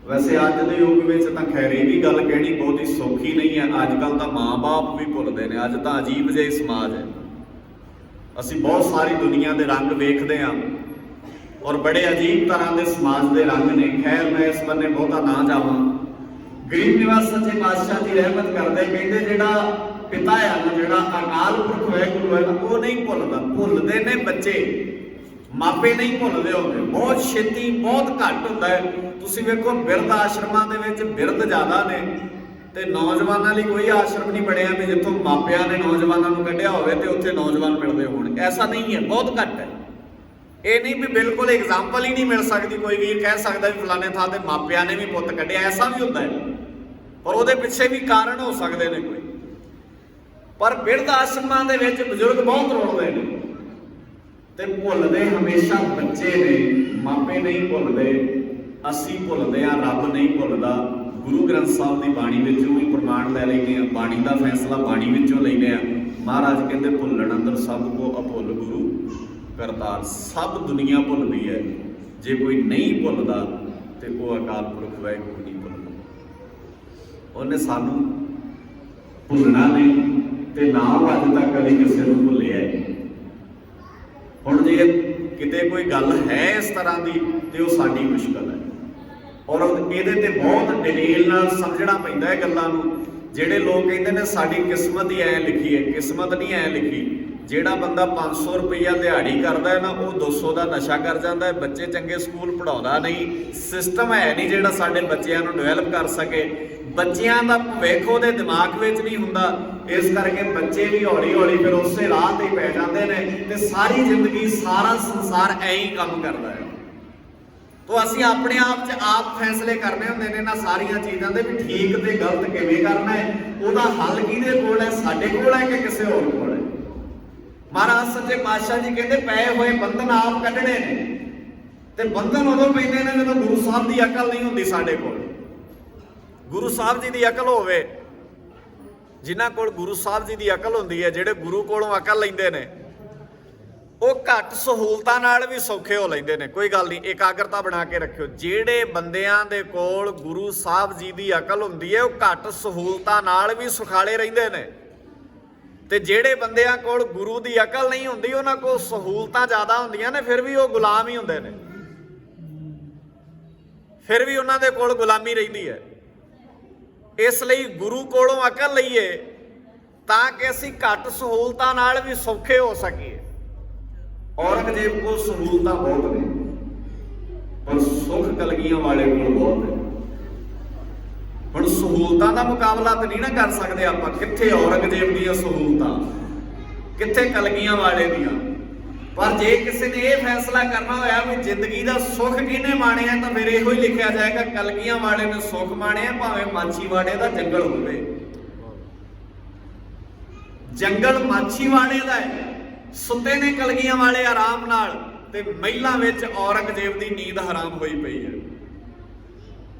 ਵੈਸੇ ਅੱਜ ਦੇ ਯੁੱਗ ਵਿੱਚ ਤਾਂ ਖੈਰ ਇਹ ਵੀ ਗੱਲ ਕਹਿਣੀ ਬਹੁਤੀ ਸੌਖੀ ਨਹੀਂ ਹੈ। ਅੱਜ ਕੱਲ੍ਹ ਤਾਂ ਮਾਂ-ਬਾਪ ਵੀ ਭੁੱਲਦੇ ਨੇ। ਅੱਜ ਤਾਂ ਅਜੀਬ ਜਿਹੀ ਸਮਾਜ ਹੈ। ਅਸੀਂ ਬਹੁਤ ਸਾਰੀ ਦੁਨੀਆ ਦੇ ਰੰਗ ਵੇਖਦੇ ਹਾਂ ਔਰ ਬੜੇ ਅਜੀਬ ਤਰ੍ਹਾਂ ਦੇ ਸਮਾਜ ਦੇ ਰੰਗ ਨੇ। ਖੈਰ ਮੈਂ ਇਸ ਬੰਨੇ ਬਹੁਤਾ ਨਾ ਜਾਵਾਂ। ਗਰੀਬ ਨਿਵਾਸ ਸੱਚੇ ਪਾਤਸ਼ਾਹ ਜੀ ਰਹਿਮਤ ਕਰਦੇ, ਕਹਿੰਦੇ ਜਿਹੜਾ ਪਿਤਾ ਹੈ ਨਾ, ਜਿਹੜਾ ਅਕਾਲ ਪੁਰਖ ਵਾਹਿਗੁਰੂ ਹੈ ਨਾ, ਉਹ ਨਹੀਂ ਭੁੱਲਦਾ। ਭੁੱਲਦੇ ਨੇ ਬੱਚੇ, ਮਾਪੇ ਨਹੀਂ ਭੁੱਲਦੇ ਹੁੰਦੇ। ਬਹੁਤ ਛੇਤੀ, ਬਹੁਤ ਘੱਟ ਹੁੰਦਾ ਹੈ। ਤੁਸੀਂ ਵੇਖੋ ਬਿਰਧ ਆਸ਼ਰਮਾਂ ਦੇ ਵਿੱਚ ਬਿਰਧ ਜ਼ਿਆਦਾ ਨੇ ਤੇ ਨੌਜਵਾਨਾਂ ਲਈ ਕੋਈ ਆਸ਼ਰਮ ਨਹੀਂ ਬਣਿਆ ਵੀ ਜਿੱਥੋਂ ਮਾਪਿਆਂ ਨੇ ਨੌਜਵਾਨਾਂ ਨੂੰ ਕੱਢਿਆ ਹੋਵੇ ਤੇ ਉੱਥੇ ਨੌਜਵਾਨ ਮਿਲਦੇ ਹੋਣ। ਐਸਾ ਨਹੀਂ ਹੈ, ਬਹੁਤ ਘੱਟ ਹੈ। ਇਹ ਨਹੀਂ ਵੀ ਬਿਲਕੁਲ ਐਗਜ਼ਾਮਪਲ ਹੀ ਨਹੀਂ ਮਿਲ ਸਕਦੀ। ਕੋਈ ਵੀਰ ਕਹਿ ਸਕਦਾ ਵੀ ਫਲਾਣੇ ਥਾਂ ਤੇ ਮਾਪਿਆਂ ਨੇ ਵੀ ਪੁੱਤ ਕੱਢਿਆ, ਐਸਾ ਵੀ ਹੁੰਦਾ ਹੈ, ਪਰ ਉਹਦੇ ਪਿੱਛੇ ਵੀ ਕਾਰਨ ਹੋ ਸਕਦੇ ਨੇ ਕੋਈ। ਪਰ ਬਿਰਧ ਆਸ਼ਰਮਾਂ ਦੇ ਵਿੱਚ ਬਜ਼ੁਰਗ ਬਹੁਤ ਰੋਲਦੇ ਨੇ ਤੇ ਭੁੱਲਦੇ ਹਮੇਸ਼ਾ ਬੱਚੇ ਨੇ, ਮਾਪੇ ਨਹੀਂ ਭੁੱਲਦੇ। ਅਸੀਂ ਭੁੱਲਦੇ ਆ, ਰੱਬ ਨਹੀਂ ਭੁੱਲਦਾ। ਗੁਰੂ ਗ੍ਰੰਥ ਸਾਹਿਬ ਦੀ ਬਾਣੀ ਵਿੱਚੋਂ ਵੀ ਪ੍ਰਮਾਣ ਲੈ ਲੈਂਦੇ ਆ, ਬਾਣੀ ਦਾ ਫੈਸਲਾ ਬਾਣੀ ਵਿੱਚੋਂ ਲੈਂਦੇ ਆ। ਮਹਾਰਾਜ ਕਹਿੰਦੇ ਭੁੱਲਣ ਅੰਦਰ ਸਭ ਕੋ ਅਭੁੱਲ ਗੁਰੂ ਕਰਤਾਰ। ਸਭ ਦੁਨੀਆ ਭੁੱਲਦੀ ਹੈ, ਜੇ ਕੋਈ ਨਹੀਂ ਭੁੱਲਦਾ ਤੇ ਉਹ ਅਕਾਲ ਪੁਰਖ ਵਾਹਿਗੁਰੂ ਨਹੀਂ ਭੁੱਲਦਾ। ਉਹਨੇ ਸਾਨੂੰ ਭੁੱਲਣਾ ਨਹੀਂ ਤੇ ਨਾ ਅੱਜ ਤੱਕ ਕਦੇ ਕਿਸੇ ਨੂੰ ਭੁੱਲਿਆ ਹੈ। ਹੁਣ ਜੇ ਕਿਤੇ ਕੋਈ ਗੱਲ ਹੈ ਇਸ ਤਰ੍ਹਾਂ ਦੀ ਤੇ ਉਹ ਸਾਡੀ ਮੁਸ਼ਕਲ ਹੈ ਔਰ ਇਹਦੇ ਤੇ ਬਹੁਤ ਡਿਟੇਲ ਨਾਲ ਸਮਝਣਾ ਪੈਂਦਾ ਹੈ ਗੱਲਾਂ ਨੂੰ। ਜਿਹੜੇ ਲੋਕ ਕਹਿੰਦੇ ਨੇ ਸਾਡੀ ਕਿਸਮਤ ਹੀ ਐ ਲਿਖੀ ਹੈ, ਕਿਸਮਤ ਨਹੀਂ ਐ ਲਿਖੀ। ਜਿਹੜਾ ਬੰਦਾ 500 ਰੁਪਈਆ ਦਿਹਾੜੀ ਕਰਦਾ ਹੈ ਨਾ, ਉਹ 200 ਦਾ ਨਸ਼ਾ ਕਰ ਜਾਂਦਾ ਹੈ। ਬੱਚੇ ਚੰਗੇ ਸਕੂਲ ਪੜਾਉਂਦਾ ਨਹੀਂ, ਸਿਸਟਮ ਹੈ ਨਹੀਂ ਜਿਹੜਾ ਸਾਡੇ ਬੱਚਿਆਂ ਨੂੰ ਡਿਵੈਲਪ ਕਰ ਸਕੇ। ਬੱਚਿਆਂ ਦਾ ਭਵਿੱਖ ਉਹਦੇ ਦਿਮਾਗ ਵਿੱਚ ਨਹੀਂ ਹੁੰਦਾ, ਇਸ ਕਰਕੇ ਬੱਚੇ ਵੀ ਹੌਲੀ ਹੌਲੀ ਫਿਰ ਉਸੇ ਰਾਹ ਤੇ ਪੈ ਜਾਂਦੇ ਨੇ ਤੇ ਸਾਰੀ ਜ਼ਿੰਦਗੀ, ਸਾਰਾ ਸੰਸਾਰ ਐਂ ਹੀ ਕੰਮ ਕਰਦਾ ਹੈ। ਤੋ ਅਸੀਂ ਆਪਣੇ ਆਪ 'ਚ ਆਪ ਫੈਸਲੇ ਕਰਨੇ ਹੁੰਦੇ ਨੇ ਨਾ ਸਾਰੀਆਂ ਚੀਜ਼ਾਂ ਦੇ ਵੀ ਠੀਕ ਤੇ ਗਲਤ ਕਿਵੇਂ ਕਰਨਾ ਹੈ। ਉਹਦਾ ਹੱਲ ਕਿਹਦੇ ਕੋਲ ਹੈ? ਸਾਡੇ ਕੋਲ ਹੈ ਕਿ ਕਿਸੇ ਹੋਰ ਕੋਲ ਹੈ? ਮਹਾਰਾਜ ਸੱਚੇ ਪਾਤਸ਼ਾਹ ਜੀ ਕਹਿੰਦੇ ਪਏ ਹੋਏ ਬੰਧਨ ਆਪ ਕੱਢਣੇ ਨੇ ਤੇ ਬੰਧਨ ਉਦੋਂ ਪੈਂਦੇ ਨੇ ਜਦੋਂ ਗੁਰੂ ਸਾਹਿਬ ਦੀ ਅਕਲ ਨਹੀਂ ਹੁੰਦੀ ਸਾਡੇ ਕੋਲ। ਗੁਰੂ ਸਾਹਿਬ ਜੀ ਦੀ ਅਕਲ ਹੋਵੇ, ਜਿਨ੍ਹਾਂ ਕੋਲ ਗੁਰੂ ਸਾਹਿਬ ਜੀ ਦੀ ਅਕਲ ਹੁੰਦੀ ਹੈ, ਜਿਹੜੇ ਗੁਰੂ ਕੋਲੋਂ ਅਕਲ ਲੈਂਦੇ ਨੇ, ਉਹ ਘੱਟ ਸਹੂਲਤਾਂ ਨਾਲ ਵੀ ਸੌਖੇ ਹੋ ਲੈਂਦੇ ਨੇ। ਕੋਈ ਗੱਲ ਨਹੀਂ, ਇਕਾਗਰਤਾ ਬਣਾ ਕੇ ਰੱਖਿਓ। ਜਿਹੜੇ ਬੰਦਿਆਂ ਦੇ ਕੋਲ ਗੁਰੂ ਸਾਹਿਬ ਜੀ ਦੀ ਅਕਲ ਹੁੰਦੀ ਹੈ, ਉਹ ਘੱਟ ਸਹੂਲਤਾਂ ਨਾਲ ਵੀ ਸੁਖਾਲੇ ਰਹਿੰਦੇ ਨੇ ਤੇ ਜਿਹੜੇ ਬੰਦਿਆਂ ਕੋਲ ਗੁਰੂ ਦੀ ਅਕਲ ਨਹੀਂ ਹੁੰਦੀ, ਉਹਨਾਂ ਕੋਲ ਸਹੂਲਤਾਂ ਜ਼ਿਆਦਾ ਹੁੰਦੀਆਂ ਨੇ, ਫਿਰ ਵੀ ਉਹ ਗੁਲਾਮ ਹੀ ਹੁੰਦੇ ਨੇ। ਫਿਰ ਵੀ ਉਹਨਾਂ ਦੇ ਕੋਲ ਗੁਲਾਮੀ ਰਹਿੰਦੀ ਹੈ। ਇਸ ਲਈ ਗੁਰੂ ਕੋਲੋਂ ਅਕਲ ਲਈਏ ਤਾਂ ਕਿ ਅਸੀਂ ਘੱਟ ਸਹੂਲਤਾਂ ਨਾਲ ਵੀ ਸੌਖੇ ਹੋ ਸਕੀਏ। ਔਰੰਗਜ਼ੇਬ ਕੋਲ ਸਹੂਲਤਾਂ ਬਹੁਤ ਨੇ, ਪਰ ਸੁੱਖ ਕਲਗੀਆਂ ਵਾਲੇ ਕੋਲ ਬਹੁਤ ਹੈ। ਹੁਣ ਸਹੂਲਤਾਂ ਦਾ ਮੁਕਾਬਲਾ ਤਾਂ ਨਹੀਂ ਨਾ ਕਰ ਸਕਦੇ ਆਪਾਂ। ਕਿੱਥੇ ਔਰੰਗਜ਼ੇਬ ਦੀਆਂ ਸਹੂਲਤਾਂ, ਕਿੱਥੇ ਕਲਗੀਆਂ ਵਾਲੇ ਦੀਆਂ। ਪਰ ਜੇ ਕਿਸੇ ਨੇ ਇਹ ਫੈਸਲਾ ਕਰਨਾ ਹੋਇਆ ਵੀ ਜ਼ਿੰਦਗੀ ਦਾ ਸੁੱਖ ਕਿਹਨੇ ਮਾਣਿਆ, ਤਾਂ ਫਿਰ ਇਹੋ ਹੀ ਲਿਖਿਆ ਜਾਏਗਾ ਕਲਗੀਆਂ ਵਾਲੇ ਨੇ ਸੁੱਖ ਮਾਣਿਆ, ਭਾਵੇਂ ਮਾਛੀਵਾੜੇ ਦਾ ਜੰਗਲ ਹੋਵੇ। ਜੰਗਲ ਮਾਛੀਵਾੜੇ ਦਾ ਹੈ, ਸੁੱਤੇ ਨੇ ਕਲਗੀਆਂ ਵਾਲੇ ਆਰਾਮ ਨਾਲ, ਤੇ ਮਹਿਲਾਂ ਵਿੱਚ ਔਰੰਗਜ਼ੇਬ ਦੀ ਨੀਂਦ ਹਰਾਮ ਹੋਈ ਪਈ ਹੈ।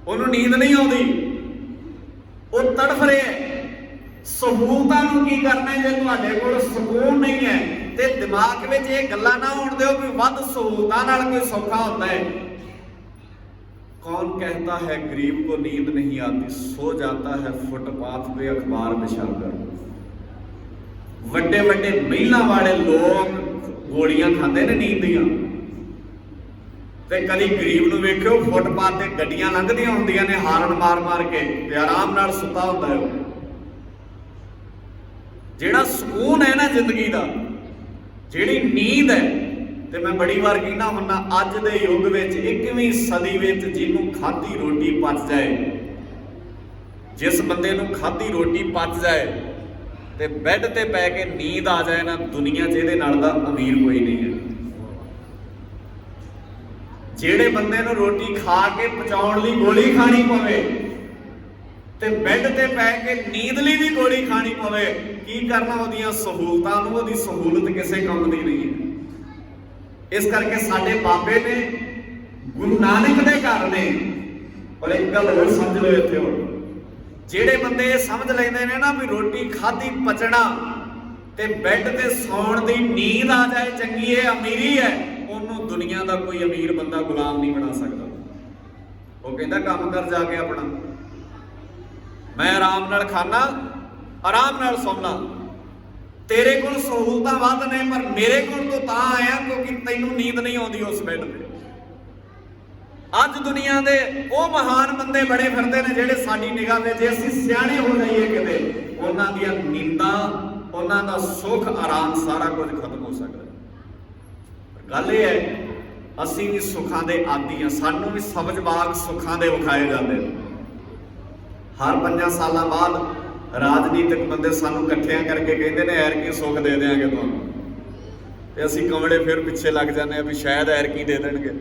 ਉਹਨੂੰ ਨੀਂਦ ਨਹੀਂ ਆਉਂਦੀ, ਉਹ ਤੜਫ ਰਿਹਾ। ਸਹੂਲਤਾਂ ਨੂੰ ਕੀ ਕਰਨਾ ਜੇ ਤੁਹਾਡੇ ਕੋਲ ਸਕੂਨ ਨਹੀਂ ਹੈ, ਤੇ ਦਿਮਾਗ ਵਿੱਚ ਇਹ ਗੱਲਾਂ ਨਾ ਹੋਣ ਦਿਓ ਕਿ ਵੱਧ ਸਹੂਲਤਾਂ ਨਾਲ ਕੋਈ ਸੌਖਾ ਹੁੰਦਾ ਹੈ। ਕੌਣ कहता है गरीब को नींद नहीं आती, सो जाता है फुटपाथ पे अखबार बिछाकर। ਵੱਡੇ ਵੱਡੇ ਮਹਿਲਾਂ ਵਾਲੇ ਲੋਕ ਗੋਲੀਆਂ ਖਾਂਦੇ ਨੇ ਨੀਂਦ ਦੀਆਂ, ਤੇ ਕਦੀ ਗਰੀਬ ਨੂੰ ਵੇਖਿਓ ਫੁੱਟਪਾਥ ਤੇ ਗੱਡੀਆਂ ਲੰਘਦੀਆਂ ਹੁੰਦੀਆਂ ਨੇ ਹਾਰਨ ਮਾਰ ਮਾਰ ਕੇ, ਤੇ ਆਰਾਮ ਨਾਲ ਸੁੱਤਾ ਹੁੰਦਾ ਹੈ। ਜਿਹੜਾ ਸਕੂਨ ਹੈ ਨਾ ਜ਼ਿੰਦਗੀ ਦਾ, ਜਿਹੜੀ ਨੀਂਦ ਹੈ, ਤੇ ਮੈਂ ਬੜੀ ਵਾਰ ਕਹਿੰਦਾ ਹੁੰਦਾ ਅੱਜ ਦੇ ਯੁੱਗ ਵਿੱਚ 21ਵੀਂ ਸਦੀ ਵਿੱਚ ਜਿਹਨੂੰ ਖਾਧੀ ਰੋਟੀ ਪਚ ਜਾਏ, ਜਿਸ ਬੰਦੇ ਨੂੰ ਖਾਧੀ ਰੋਟੀ ਪਚ ਜਾਏ ਤੇ ਬੈੱਡ ਤੇ ਪੈ ਕੇ ਨੀਂਦ ਆ ਜਾਏ ਨਾ, ਦੁਨੀਆ 'ਚ ਇਹਦੇ ਨਾਲ ਦਾ ਅਮੀਰ ਕੋਈ ਨਹੀਂ ਹੈ। ਜਿਹੜੇ ਬੰਦੇ ਨੂੰ ਰੋਟੀ ਖਾ ਕੇ ਪਚਾਉਣ ਲਈ ਗੋਲੀ ਖਾਣੀ ਪਵੇ ਤੇ ਬੈੱਡ ਤੇ ਪੈ ਕੇ ਨੀਂਦ ਲਈ ਵੀ ਗੋਲੀ ਖਾਣੀ ਪਵੇ, ਕੀ ਕਰਨਾ ਉਹਦੀਆਂ ਸਹੂਲਤਾਂ ਨੂੰ? ਉਹਦੀ ਸਹੂਲਤ ਕਿਸੇ ਕੰਮ ਦੀ ਨਹੀਂ ਹੈ। ਇਸ ਕਰਕੇ ਸਾਡੇ ਬਾਬੇ ਨੇ, ਗੁਰੂ ਨਾਨਕ ਦੇ ਘਰ ਨੇ। ਪਰ ਇੱਕ ਗੱਲ ਹੋਰ ਸਮਝ ਲਓ ਇੱਥੇ, ਹੁਣ ਜਿਹੜੇ ਬੰਦੇ ਇਹ ਸਮਝ ਲੈਂਦੇ ਨੇ ਨਾ ਵੀ ਰੋਟੀ ਖਾਧੀ ਪਚਣਾ ਤੇ ਬੈੱਡ ਤੇ ਸੌਣ ਦੀ ਨੀਂਦ ਆ ਜਾਏ ਚੰਗੀ ਹੈ, ਅਮੀਰੀ ਹੈ, ਉਹਨੂੰ ਦੁਨੀਆ ਦਾ ਕੋਈ ਅਮੀਰ ਬੰਦਾ ਗੁਲਾਮ ਨਹੀਂ ਬਣਾ ਸਕਦਾ। ਉਹ ਕਹਿੰਦਾ ਕੰਮ ਕਰ ਜਾ ਕੇ ਆਪਣਾ, ਮੈਂ ਆਰਾਮ ਨਾਲ ਖਾਣਾ, ਆਰਾਮ ਨਾਲ ਸੌਣਾ। ਤੇਰੇ ਕੋਲ ਸਹੂਲਤਾਂ ਵੱਧ ਨੇ, ਪਰ ਮੇਰੇ ਕੋਲ ਤੋਂ ਤਾਂ ਆਇਆ ਕਿਉਂਕਿ ਤੈਨੂੰ ਨੀਂਦ ਨਹੀਂ ਆਉਂਦੀ ਉਸ ਬੈੱਡ ਤੇ। ਅੱਜ ਦੁਨੀਆ ਦੇ ਉਹ ਮਹਾਨ ਬੰਦੇ ਬੜੇ ਫਿਰਦੇ ਨੇ ਜਿਹੜੇ ਸਾਡੀ ਨਿਗਾਹ ਵਿੱਚ, ਜੇ ਅਸੀਂ ਸਿਆਣੇ ਹੋ ਜਾਈਏ ਕਿਤੇ, ਉਹਨਾਂ ਦੀਆਂ ਨੀਂਦਾਂ, ਉਹਨਾਂ ਦਾ ਸੁੱਖ ਆਰਾਮ ਸਾਰਾ ਕੁਝ ਖਤਮ ਹੋ ਸਕਦਾ। ਗੱਲ ਇਹ ਹੈ ਅਸੀਂ ਵੀ ਸੁੱਖਾਂ ਦੇ ਆਦੀ ਹਾਂ, ਸਾਨੂੰ ਵੀ ਸਬਜ਼-ਬਾਗ ਸੁੱਖਾਂ ਦੇ ਵਿਖਾਏ ਜਾਂਦੇ ਨੇ। ਹਰ 5 ਸਾਲਾਂ ਬਾਅਦ ਰਾਜਨੀਤਿਕ ਬੰਦੇ ਸਾਨੂੰ ਇਕੱਠਿਆਂ ਕਰਕੇ ਕਹਿੰਦੇ ਨੇ ਐਰਕੀ ਸੁੱਖ ਦੇ ਦਿਆਂਗੇ ਤੁਹਾਨੂੰ, ਤੇ ਅਸੀਂ ਕਮਲੇ ਫਿਰ ਪਿੱਛੇ ਲੱਗ ਜਾਂਦੇ ਆ ਵੀ ਸ਼ਾਇਦ ਐਰਕੀ ਦੇ ਦੇਣਗੇ।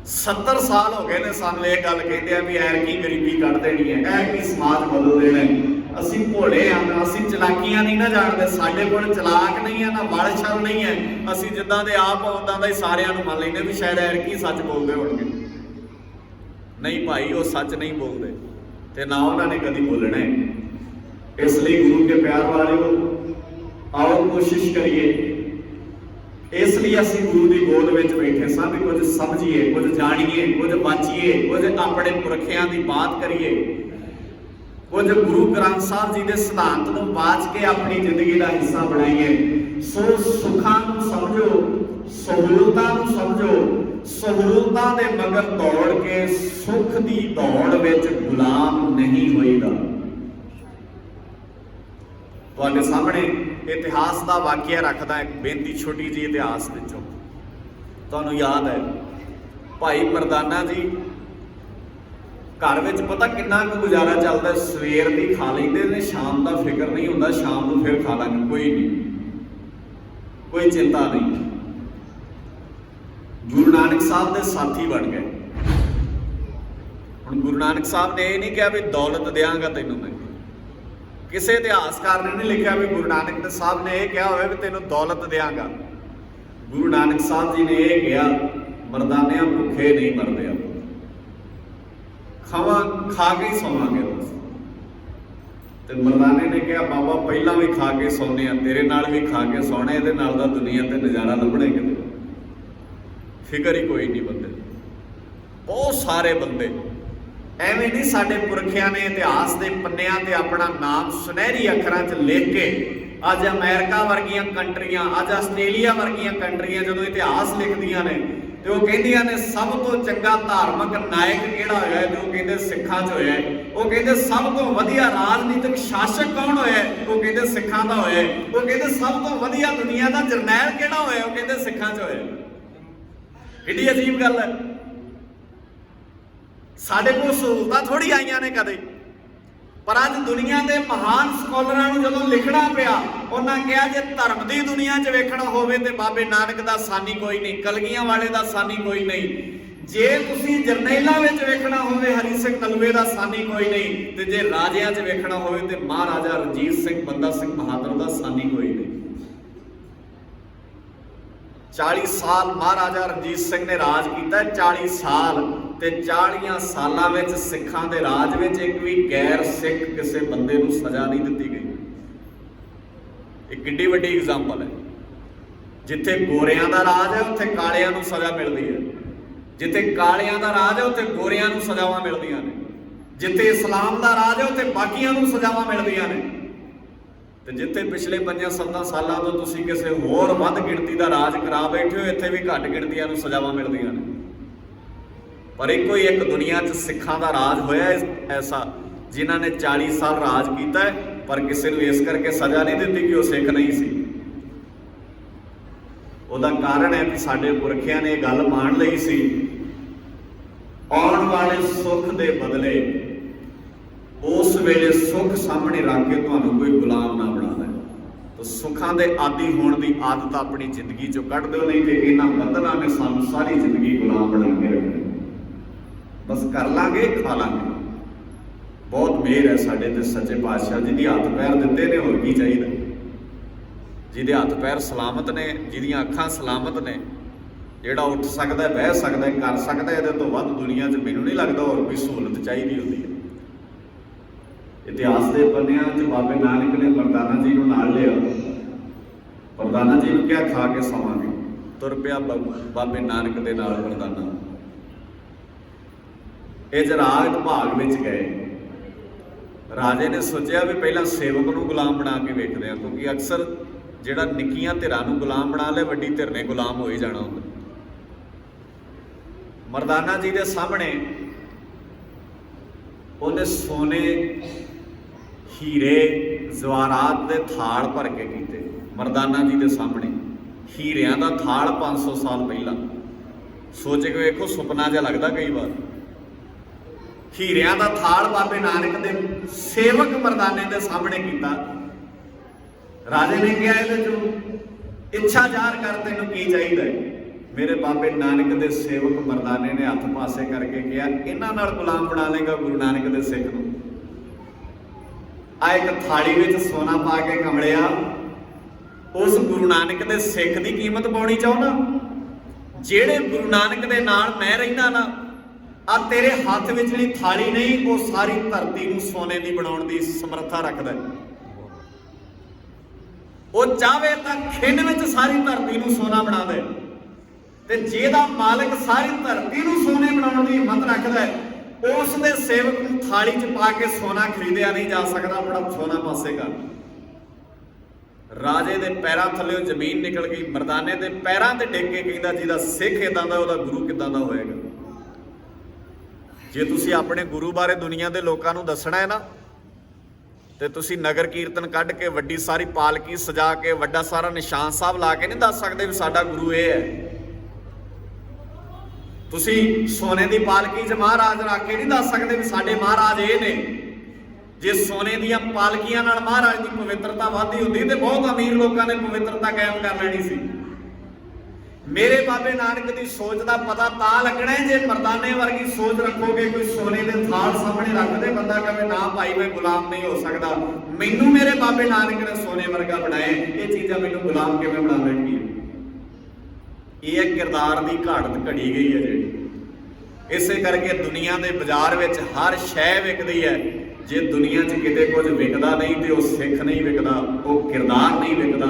70 ਸਾਲ ਹੋ ਗਏ ਨੇ ਸਾਨੂੰ ਇਹ ਗੱਲ ਕਹਿੰਦੇ ਆ ਵੀ ਐਰਕੀ ਗਰੀਬੀ ਕੱਢ ਦੇਣੀ ਹੈ, ਐਰਕੀ ਸਮਾਜ ਬਦਲ ਦੇਣਾ ਹੈ। ਅਸੀਂ ਭੋਲੇ ਆ, ਅਸੀਂ ਚਲਾਕੀਆਂ ਨਹੀਂ ਨਾ ਜਾਣਦੇ, ਸਾਡੇ ਕੋਲ ਚਲਾਕ ਨਹੀਂ ਹੈ ਨਾ ਬਲ ਛਲ ਨਹੀਂ ਹੈ। ਅਸੀਂ ਜਿੱਦਾਂ ਦੇ ਆਪ ਉਦਾਂ ਦਾ ਹੀ ਸਾਰਿਆਂ ਨੂੰ ਮੰਨ ਲੈਂਦੇ ਵੀ ਸ਼ਾਇਦ ਐਰਕੀ ਸੱਚ ਬੋਲਦੇ ਹੋਣਗੇ। ਨਹੀਂ ਭਾਈ, ਉਹ ਸੱਚ ਨਹੀਂ ਬੋਲਦੇ ਤੇ ਨਾ ਉਹਨਾਂ ਨੇ ਕਦੀ ਬੋਲਣਾ ਹੈ। ਇਸ ਲਈ ਗੁਰੂ ਕੇ ਪਿਆਰ ਵਾਲਿਓ, ਆਓ ਕੋਸ਼ਿਸ਼ ਕਰੀਏ। ਇਸ ਲਈ ਅਸੀਂ ਗੁਰੂ ਦੀ ਗੋਦ ਵਿੱਚ ਬੈਠੇ ਸਾਂ ਵੀ ਕੁਝ ਸਮਝੀਏ, ਕੁਝ ਜਾਣੀਏ, ਕੁਝ ਬਾਚੀਏ, ਕੁਝ ਆਪਣੇ ਪੁਰਖਿਆਂ ਦੀ ਬਾਤ ਕਰੀਏ, ਕੁਝ ਗੁਰੂ ਗ੍ਰੰਥ ਸਾਹਿਬ ਜੀ ਦੇ ਸਿਧਾਂਤ ਨੂੰ ਬਾਚ ਕੇ ਆਪਣੀ ਜ਼ਿੰਦਗੀ ਦਾ ਹਿੱਸਾ ਬਣਾਈਏ। ਸੋ ਸੁੱਖਾਂ ਨੂੰ ਸਮਝੋ, ਸਹੂਲਤਾਂ ਨੂੰ ਸਮਝੋ। ਸਹੂਲਤਾਂ ਦੇ ਮਗਰ ਦੌੜ ਕੇ ਸੁੱਖ ਦੀ ਦੌੜ ਵਿੱਚ ਗੁਲਾਮ ਨਹੀਂ ਹੋਈਦਾ। ਤੁਹਾਡੇ ਸਾਹਮਣੇ ਇਤਿਹਾਸ ਦਾ ਵਾਕਿਆ ਰੱਖਦਾ ਇੱਕ ਬੇਨਤੀ, ਛੋਟੀ ਜਿਹੀ ਇਤਿਹਾਸ ਵਿੱਚੋਂ। ਤੁਹਾਨੂੰ ਯਾਦ ਹੈ ਭਾਈ ਮਰਦਾਨਾ ਜੀ ਘਰ ਵਿੱਚ ਪਤਾ ਕਿੰਨਾ ਕੁ ਗੁਜ਼ਾਰਾ ਚੱਲਦਾ, ਸਵੇਰ ਦੀ ਖਾ ਲੈਂਦੇ ਨੇ, ਸ਼ਾਮ ਦਾ ਫਿਕਰ ਨਹੀਂ ਹੁੰਦਾ, ਸ਼ਾਮ ਨੂੰ ਫਿਰ ਖਾ ਲਾਂਗੇ, ਕੋਈ ਨਹੀਂ, ਕੋਈ ਚਿੰਤਾ ਨਹੀਂ। ਗੁਰੂ ਨਾਨਕ ਸਾਹਿਬ ਦੇ ਸਾਥੀ ਬਣ ਗਏ। ਹੁਣ ਗੁਰੂ ਨਾਨਕ ਸਾਹਿਬ ਨੇ ਇਹ ਨਹੀਂ ਕਿਹਾ ਵੀ ਦੌਲਤ ਦਿਆਂਗਾ ਤੈਨੂੰ ਮੈਂ, ਕਿਸੇ ਇਤਿਹਾਸਕਾਰ ਨੇ ਨਹੀਂ ਲਿਖਿਆ ਵੀ ਗੁਰੂ ਨਾਨਕ ਸਾਹਿਬ ਨੇ ਇਹ ਕਿਹਾ ਹੋਵੇ ਵੀ ਤੈਨੂੰ ਦੌਲਤ ਦਿਆਂਗਾ। ਗੁਰੂ ਨਾਨਕ ਸਾਹਿਬ ਜੀ ਨੇ ਇਹ ਕਿਹਾ, ਮਰਦਾਨਿਆਂ ਭੁੱਖੇ ਨਹੀਂ ਮਰਦੇ, ਆਪਾਂ ਖਾ ਕੇ ਹੀ ਸੌਵਾਂਗੇ ਬਸ। ਤੇ ਮਰਦਾਨੇ ਨੇ ਕਿਹਾ ਬਾਬਾ ਪਹਿਲਾਂ ਵੀ ਖਾ ਕੇ ਸੌਂਦੇ ਆ, ਤੇਰੇ ਨਾਲ ਵੀ ਖਾ ਕੇ ਸੌਣਾ, ਇਹਦੇ ਨਾਲ ਦਾ ਦੁਨੀਆ ਤੇ ਨਜ਼ਾਰਾ ਲੱਭਣੇ ਕਿਤੇ, ਫਿਕਰ ਹੀ ਕੋਈ ਨਹੀਂ ਬੰਦੇ। ਬਹੁਤ ਸਾਰੇ ਬੰਦੇ ਐਵੇਂ ਨਹੀਂ, ਸਾਡੇ ਪੁਰਖਿਆਂ ਨੇ ਇਤਿਹਾਸ ਦੇ ਪੰਨਿਆਂ ਤੇ ਆਪਣਾ ਨਾਮ ਸੁਨਹਿਰੀ ਅੱਖਰਾਂ 'ਚ ਲਿਖ ਕੇ, ਅੱਜ ਅਮਰੀਕਾ ਵਰਗੀਆਂ ਕੰਟਰੀਆਂ, ਅੱਜ ਆਸਟ੍ਰੇਲੀਆ ਵਰਗੀਆਂ ਕੰਟਰੀਆਂ ਜਦੋਂ ਇਤਿਹਾਸ ਲਿਖਦੀਆਂ ਨੇ, ਤੇ ਉਹ ਕਹਿੰਦੀਆਂ ਨੇ ਸਭ ਤੋਂ ਚੰਗਾ ਧਾਰਮਿਕ ਨਾਇਕ ਕਿਹੜਾ ਹੋਇਆ ਤੇ ਉਹ ਕਹਿੰਦੇ ਸਿੱਖਾਂ 'ਚ ਹੋਇਆ। ਉਹ ਕਹਿੰਦੇ ਸਭ ਤੋਂ ਵਧੀਆ ਰਾਜਨੀਤਿਕ ਸ਼ਾਸਕ ਕੌਣ ਹੋਇਆ? ਉਹ ਕਹਿੰਦੇ ਸਿੱਖਾਂ ਦਾ ਹੋਇਆ। ਉਹ ਕਹਿੰਦੇ ਸਭ ਤੋਂ ਵਧੀਆ ਦੁਨੀਆ ਦਾ ਜਰਨੈਲ ਕਿਹੜਾ ਹੋਇਆ? ਉਹ ਕਹਿੰਦੇ ਸਿੱਖਾਂ 'ਚ ਹੋਇਆ। ਕਿੱਡੀ ਅਜੀਬ ਗੱਲ ਹੈ। ਸਾਡੇ ਕੋਲ ਸਹੂਲਤਾਂ ਥੋੜੀ ਆਈਆਂ ਨੇ ਕਦੇ, ਪਰ ਅੱਜ ਦੁਨੀਆ ਦੇ ਮਹਾਨ ਸਕਾਲਰਾਂ ਨੂੰ ਜਦੋਂ ਲਿਖਣਾ ਪਿਆ, ਉਹਨਾਂ ਕਿਹਾ ਜੇ ਧਰਮ ਦੀ ਦੁਨੀਆ 'ਚ ਵੇਖਣਾ ਹੋਵੇ ਤੇ ਬਾਬੇ ਨਾਨਕ ਦਾ ਸਾਨੀ ਕੋਈ ਨਹੀਂ, ਕਲਗੀਆਂ ਵਾਲੇ ਦਾ ਸਾਨੀ ਕੋਈ ਨਹੀਂ। ਜੇ ਤੁਸੀਂ ਜਰਨੈਲਾਂ ਵਿੱਚ ਵੇਖਣਾ ਹੋਵੇ ਹਰੀ ਸਿੰਘ ਨਲੂਏ ਦਾ ਸਾਨੀ ਕੋਈ ਨਹੀਂ, ਤੇ ਜੇ ਰਾਜਿਆਂ 'ਚ ਵੇਖਣਾ ਹੋਵੇ ਤੇ ਮਹਾਰਾਜਾ ਰਣਜੀਤ ਸਿੰਘ ਬੰਦਾ ਸਿੰਘ ਬਹਾਦਰ ਦਾ ਸਾਨੀ ਕੋਈ ਨਹੀਂ। 40 ਸਾਲ ਮਹਾਰਾਜਾ ਰਣਜੀਤ ਸਿੰਘ ਨੇ ਰਾਜ ਕੀਤਾ, 40 ਸਾਲ, ਤੇ 40 ਸਾਲਾਂ ਵਿੱਚ ਸਿੱਖਾਂ ਦੇ ਰਾਜ ਵਿੱਚ ਇੱਕ ਵੀ ਗੈਰ ਸਿੱਖ ਕਿਸੇ ਬੰਦੇ ਨੂੰ ਸਜ਼ਾ ਨਹੀਂ ਦਿੱਤੀ ਗਈ। ਇਹ ਕਿੱਡੀ ਵੱਡੀ ਐਗਜ਼ਾਮਪਲ ਹੈ। ਜਿੱਥੇ ਗੋਰਿਆਂ ਦਾ ਰਾਜ ਹੈ ਉੱਥੇ ਕਾਲਿਆਂ ਨੂੰ ਸਜ਼ਾ ਮਿਲਦੀ ਹੈ, ਜਿੱਥੇ ਕਾਲਿਆਂ ਦਾ ਰਾਜ ਹੈ ਉੱਥੇ ਗੋਰਿਆਂ ਨੂੰ ਸਜ਼ਾਵਾਂ ਮਿਲਦੀਆਂ ਨੇ, ਜਿੱਥੇ ਇਸਲਾਮ ਦਾ ਰਾਜ ਹੈ ਉੱਥੇ ਬਾਕੀਆਂ ਨੂੰ ਸਜ਼ਾਵਾਂ ਮਿਲਦੀਆਂ ਨੇ, ਤੇ ਜਿੱਥੇ ਪਿਛਲੇ 5-7 ਸਾਲਾਂ ਤੋਂ ਤੁਸੀਂ ਕਿਸੇ ਹੋਰ ਵੱਧ ਗਿਣਤੀ ਦਾ ਰਾਜ ਕਰਾ ਬੈਠੇ ਹੋ, ਇੱਥੇ ਵੀ ਘੱਟ ਗਿਣਤੀਆਂ ਨੂੰ ਸਜ਼ਾਵਾਂ ਮਿਲਦੀਆਂ ਨੇ। ਪਰ ਇੱਕੋ ਹੀ ਇੱਕ ਦੁਨੀਆ 'ਚ ਸਿੱਖਾਂ ਦਾ ਰਾਜ ਹੋਇਆ ਐਸਾ, ਜਿਨ੍ਹਾਂ ਨੇ 40 ਸਾਲ ਰਾਜ ਕੀਤਾ ਹੈ, ਪਰ ਕਿਸੇ ਨੂੰ ਇਸ ਕਰਕੇ ਸਜ਼ਾ ਨਹੀਂ ਦਿੱਤੀ ਕਿ ਉਹ ਸਿੱਖ ਨਹੀਂ ਸੀ। ਉਹਦਾ ਕਾਰਨ ਹੈ ਕਿ ਸਾਡੇ ਪੁਰਖਿਆਂ ਨੇ ਇਹ ਗੱਲ ਮੰਨ ਲਈ ਸੀ, ਆਉਣ ਵਾਲੇ ਸੁੱਖ ਦੇ ਬਦਲੇ ਉਸ ਵੇਲੇ ਸੁੱਖ ਸਾਹਮਣੇ ਰੱਖ ਕੇ ਤੁਹਾਨੂੰ ਕੋਈ ਗੁਲਾਮ ਨਾ ਬਣਾ ਲੈ। ਤਾਂ ਸੁੱਖਾਂ ਦੇ ਆਦੀ ਹੋਣ ਦੀ ਆਦਤ ਆਪਣੀ ਜ਼ਿੰਦਗੀ 'ਚੋਂ ਕੱਢ ਦਿਓ, ਨਹੀਂ ਤੇ ਇਹਨਾਂ ਬੰਧਨਾਂ ਨੇ ਸਾਨੂੰ ਸਾਰੀ ਜ਼ਿੰਦਗੀ ਗੁਲਾਮ ਬਣਾ ਕੇ ਰੱਖਣਾ। ਬਸ ਕਰ ਲਾਂਗੇ, ਖਾ ਲਾਂਗੇ। ਬਹੁਤ ਮਿਹਰ ਹੈ ਸਾਡੇ ਤੇ ਸੱਚੇ ਪਾਤਸ਼ਾਹ ਜੀ ਦੀ, ਹੱਥ ਪੈਰ ਦਿੱਤੇ ਨੇ, ਹੋਰ ਕੀ ਚਾਹੀਦਾ। ਜਿਹਦੇ ਹੱਥ ਪੈਰ ਸਲਾਮਤ ਨੇ, ਜਿਹਦੀਆਂ ਅੱਖਾਂ ਸਲਾਮਤ ਨੇ, ਜਿਹੜਾ ਉੱਠ ਸਕਦਾ, ਬਹਿ ਸਕਦਾ, ਕਰ ਸਕਦਾ, ਇਹਦੇ ਤੋਂ ਵੱਧ ਦੁਨੀਆ 'ਚ ਮੈਨੂੰ ਨਹੀਂ ਲੱਗਦਾ ਹੋਰ ਕੋਈ ਸਹੂਲਤ ਚਾਹੀਦੀ ਹੁੰਦੀ ਹੈ। ਇਤਿਹਾਸ ਦੇ ਪੰਨਿਆਂ 'ਚ ਬਾਬੇ ਨਾਨਕ ਨੇ ਮਰਦਾਨਾ ਜੀ ਨੂੰ ਨਾਲ ਲਿਆ। ਮਰਦਾਨਾ ਜੀ ਨੂੰ ਕਿਹਾ ਖਾ ਕੇ ਸੌਵਾਂਗੇ, ਤੁਰ ਪਿਆ ਬਾਬੇ ਨਾਨਕ ਦੇ ਨਾਲ ਮਰਦਾਨਾ। ਇਹ ਜਰਾਗ ਭਾਗ ਵਿੱਚ ਗਏ। ਰਾਜੇ ਨੇ ਸੋਚਿਆ ਵੀ ਪਹਿਲਾਂ ਸੇਵਕ ਨੂੰ ਗੁਲਾਮ ਬਣਾ ਕੇ ਵੇਖਦੇ ਆ, ਕਿਉਂਕਿ ਅਕਸਰ ਜਿਹੜਾ ਨਿੱਕੀਆਂ ਧਿਰਾਂ ਨੂੰ ਗੁਲਾਮ ਬਣਾ ਲੇ, ਵੱਡੀ ਧਿਰ ਨੇ ਗੁਲਾਮ ਹੋ ਹੀ ਜਾਣਾ ਹੁੰਦਾ। ਮਰਦਾਨਾ ਜੀ ਦੇ ਸਾਹਮਣੇ ਉਹਨੇ ਸੋਨੇ, ਹੀਰੇ, ਜ਼ਵਾਰਾਤ ਦੇ ਥਾਲ ਭਰ ਕੇ ਕੀਤੇ। ਮਰਦਾਨਾ ਜੀ ਦੇ ਸਾਹਮਣੇ ਹੀਰਿਆਂ ਦਾ ਥਾਲ 500 ਸਾਲ ਪਹਿਲਾਂ। ਸੋਚ ਕੇ ਵੇਖੋ, ਸੁਪਨਾ ਜਿਹਾ ਲੱਗਦਾ ਕਈ ਵਾਰ। ਹੀਰਿਆਂ ਦਾ ਥਾਲ ਬਾਬੇ ਨਾਨਕ ਦੇ ਸੇਵਕ ਮਰਦਾਨੇ ਦੇ ਸਾਹਮਣੇ ਕੀਤਾ। ਰਾਜੇ ਨੇ ਕਿਹਾ ਇਹਦੇ ਚੋਂ ਇੱਛਾ ਜ਼ਾਹਰ ਕਰ, ਤੈਨੂੰ ਕੀ ਚਾਹੀਦਾ ਹੈ? ਮੇਰੇ ਬਾਬੇ ਨਾਨਕ ਦੇ ਸੇਵਕ ਮਰਦਾਨੇ ਨੇ ਹੱਥ ਪਾਸੇ ਕਰਕੇ ਕਿਹਾ, ਇਹਨਾਂ ਨਾਲ ਗੁਲਾਮ ਬਣਾ ਲੇਗਾ ਗੁਰੂ ਨਾਨਕ ਦੇ ਸਿੱਖ ਨੂੰ? ਆ ਇੱਕ ਥਾਲੀ ਵਿੱਚ ਸੋਨਾ ਪਾ ਕੇ ਕਮਲਿਆ, ਉਸ ਗੁਰੂ ਨਾਨਕ ਦੇ ਸਿੱਖ ਦੀ ਕੀਮਤ ਪਾਉਣੀ ਚਾਹੁੰਦਾ? ਜਿਹੜੇ ਗੁਰੂ ਨਾਨਕ ਦੇ ਨਾਲ ਮੈਂ ਰਹਿਣਾ ਨਾ, ਆ ਤੇਰੇ ਹੱਥ ਵਿੱਚ ਜਿਹੜੀ ਥਾਲੀ ਨਹੀਂ, ਉਹ ਸਾਰੀ ਧਰਤੀ ਨੂੰ ਸੋਨੇ ਦੀ ਬਣਾਉਣ ਦੀ ਸਮਰੱਥਾ ਰੱਖਦਾ। ਉਹ ਚਾਹਵੇ ਤਾਂ ਖਿੰਡ ਵਿੱਚ ਸਾਰੀ ਧਰਤੀ ਨੂੰ ਸੋਨਾ ਬਣਾ ਦੇ, ਤੇ ਜਿਹਦਾ ਮਾਲਕ ਸਾਰੀ ਧਰਤੀ ਨੂੰ ਸੋਨੇ ਬਣਾਉਣ ਦੀ ਹਿੰਮਤ ਰੱਖਦਾ, ਉਸ ਦੇ ਸੇਵਕ ਨੂੰ ਥਾਲੀ 'ਚ ਪਾ ਕੇ ਸੋਨਾ ਖਰੀਦਿਆ ਨਹੀਂ ਜਾ ਸਕਦਾ। ਆਪਣਾ ਸੋਨਾ ਪਾਸੇ ਕਰ। ਰਾਜੇ ਦੇ ਪੈਰਾਂ ਥੱਲੇ ਜ਼ਮੀਨ ਨਿਕਲ ਗਈ। ਮਰਦਾਨੇ ਦੇ ਪੈਰਾਂ ਤੇ ਡਿੱਗ ਕੇ ਕਹਿੰਦਾ, ਜਿਹਦਾ ਸਿੱਖ ਇਦਾਂ ਦਾ, ਉਹਦਾ ਗੁਰੂ ਕਿੱਦਾਂ ਦਾ ਹੋਏਗਾ? ਜੇ ਤੁਸੀਂ ਆਪਣੇ ਗੁਰੂ ਬਾਰੇ ਦੁਨੀਆ ਦੇ ਲੋਕਾਂ ਨੂੰ ਦੱਸਣਾ ਹੈ ਨਾ, ਤੇ ਤੁਸੀਂ ਨਗਰ ਕੀਰਤਨ ਕੱਢ ਕੇ, ਵੱਡੀ ਸਾਰੀ ਪਾਲਕੀ ਸਜਾ ਕੇ, ਵੱਡਾ ਸਾਰਾ ਨਿਸ਼ਾਨ ਸਾਹਿਬ ਲਾ ਕੇ ਨਹੀਂ ਦੱਸ ਸਕਦੇ ਵੀ ਸਾਡਾ ਗੁਰੂ ਇਹ ਹੈ। ਤੁਸੀਂ ਸੋਨੇ ਦੀ ਪਾਲਕੀ 'ਚ ਮਹਾਰਾਜ ਰੱਖ ਕੇ ਨਹੀਂ ਦੱਸ ਸਕਦੇ ਵੀ ਸਾਡੇ ਮਹਾਰਾਜ ਇਹ ਨੇ। ਜੇ ਸੋਨੇ ਦੀਆਂ ਪਾਲਕੀਆਂ ਨਾਲ ਮਹਾਰਾਜ ਦੀ ਪਵਿੱਤਰਤਾ ਵੱਧਦੀ ਹੁੰਦੀ ਤੇ ਬਹੁਤ ਅਮੀਰ ਲੋਕਾਂ ਨੇ ਪਵਿੱਤਰਤਾ ਕਾਇਮ ਕਰ ਲੈਣੀ ਸੀ। ਮੇਰੇ ਬਾਬੇ ਨਾਨਕ ਦੀ ਸੋਚ ਦਾ ਪਤਾ ਤਾਂ ਲੱਗਣਾ ਜੇ ਮਰਦਾਨੇ ਵਰਗੀ ਸੋਚ ਰੱਖੋਗੇ। ਕੋਈ ਸੋਨੇ ਦੇ ਥਾਲ ਸਾਹਮਣੇ ਰੱਖਦੇ, ਬੰਦਾ ਕਹੇ ਨਾ ਭਾਈ ਮੈਂ ਗੁਲਾਮ ਨਹੀਂ ਹੋ ਸਕਦਾ, ਮੈਨੂੰ ਮੇਰੇ ਬਾਬੇ ਨਾਨਕ ਨੇ ਸੋਨੇ ਵਰਗਾ ਬਣਾਏ, ਇਹ ਚੀਜ਼ਾਂ ਮੈਨੂੰ ਗੁਲਾਮ ਕਿਵੇਂ ਬਣਾ ਲੈਣਗੀਆਂ? ਇਹ ਕਿਰਦਾਰ ਦੀ ਘਾਟ ਘੜੀ ਗਈ ਹੈ ਜਿਹੜੀ। ਇਸੇ ਕਰਕੇ ਦੁਨੀਆ ਦੇ ਬਾਜ਼ਾਰ ਵਿੱਚ ਹਰ ਸ਼ੈ ਵਿਕਦੀ ਹੈ। ਜੇ ਦੁਨੀਆ 'ਚ ਕਿਤੇ ਕੁਝ ਵਿਕਦਾ ਨਹੀਂ ਤੇ ਉਹ ਸਿੱਖ ਨਹੀਂ ਵਿਕਦਾ, ਉਹ ਕਿਰਦਾਰ ਨਹੀਂ ਵਿਕਦਾ।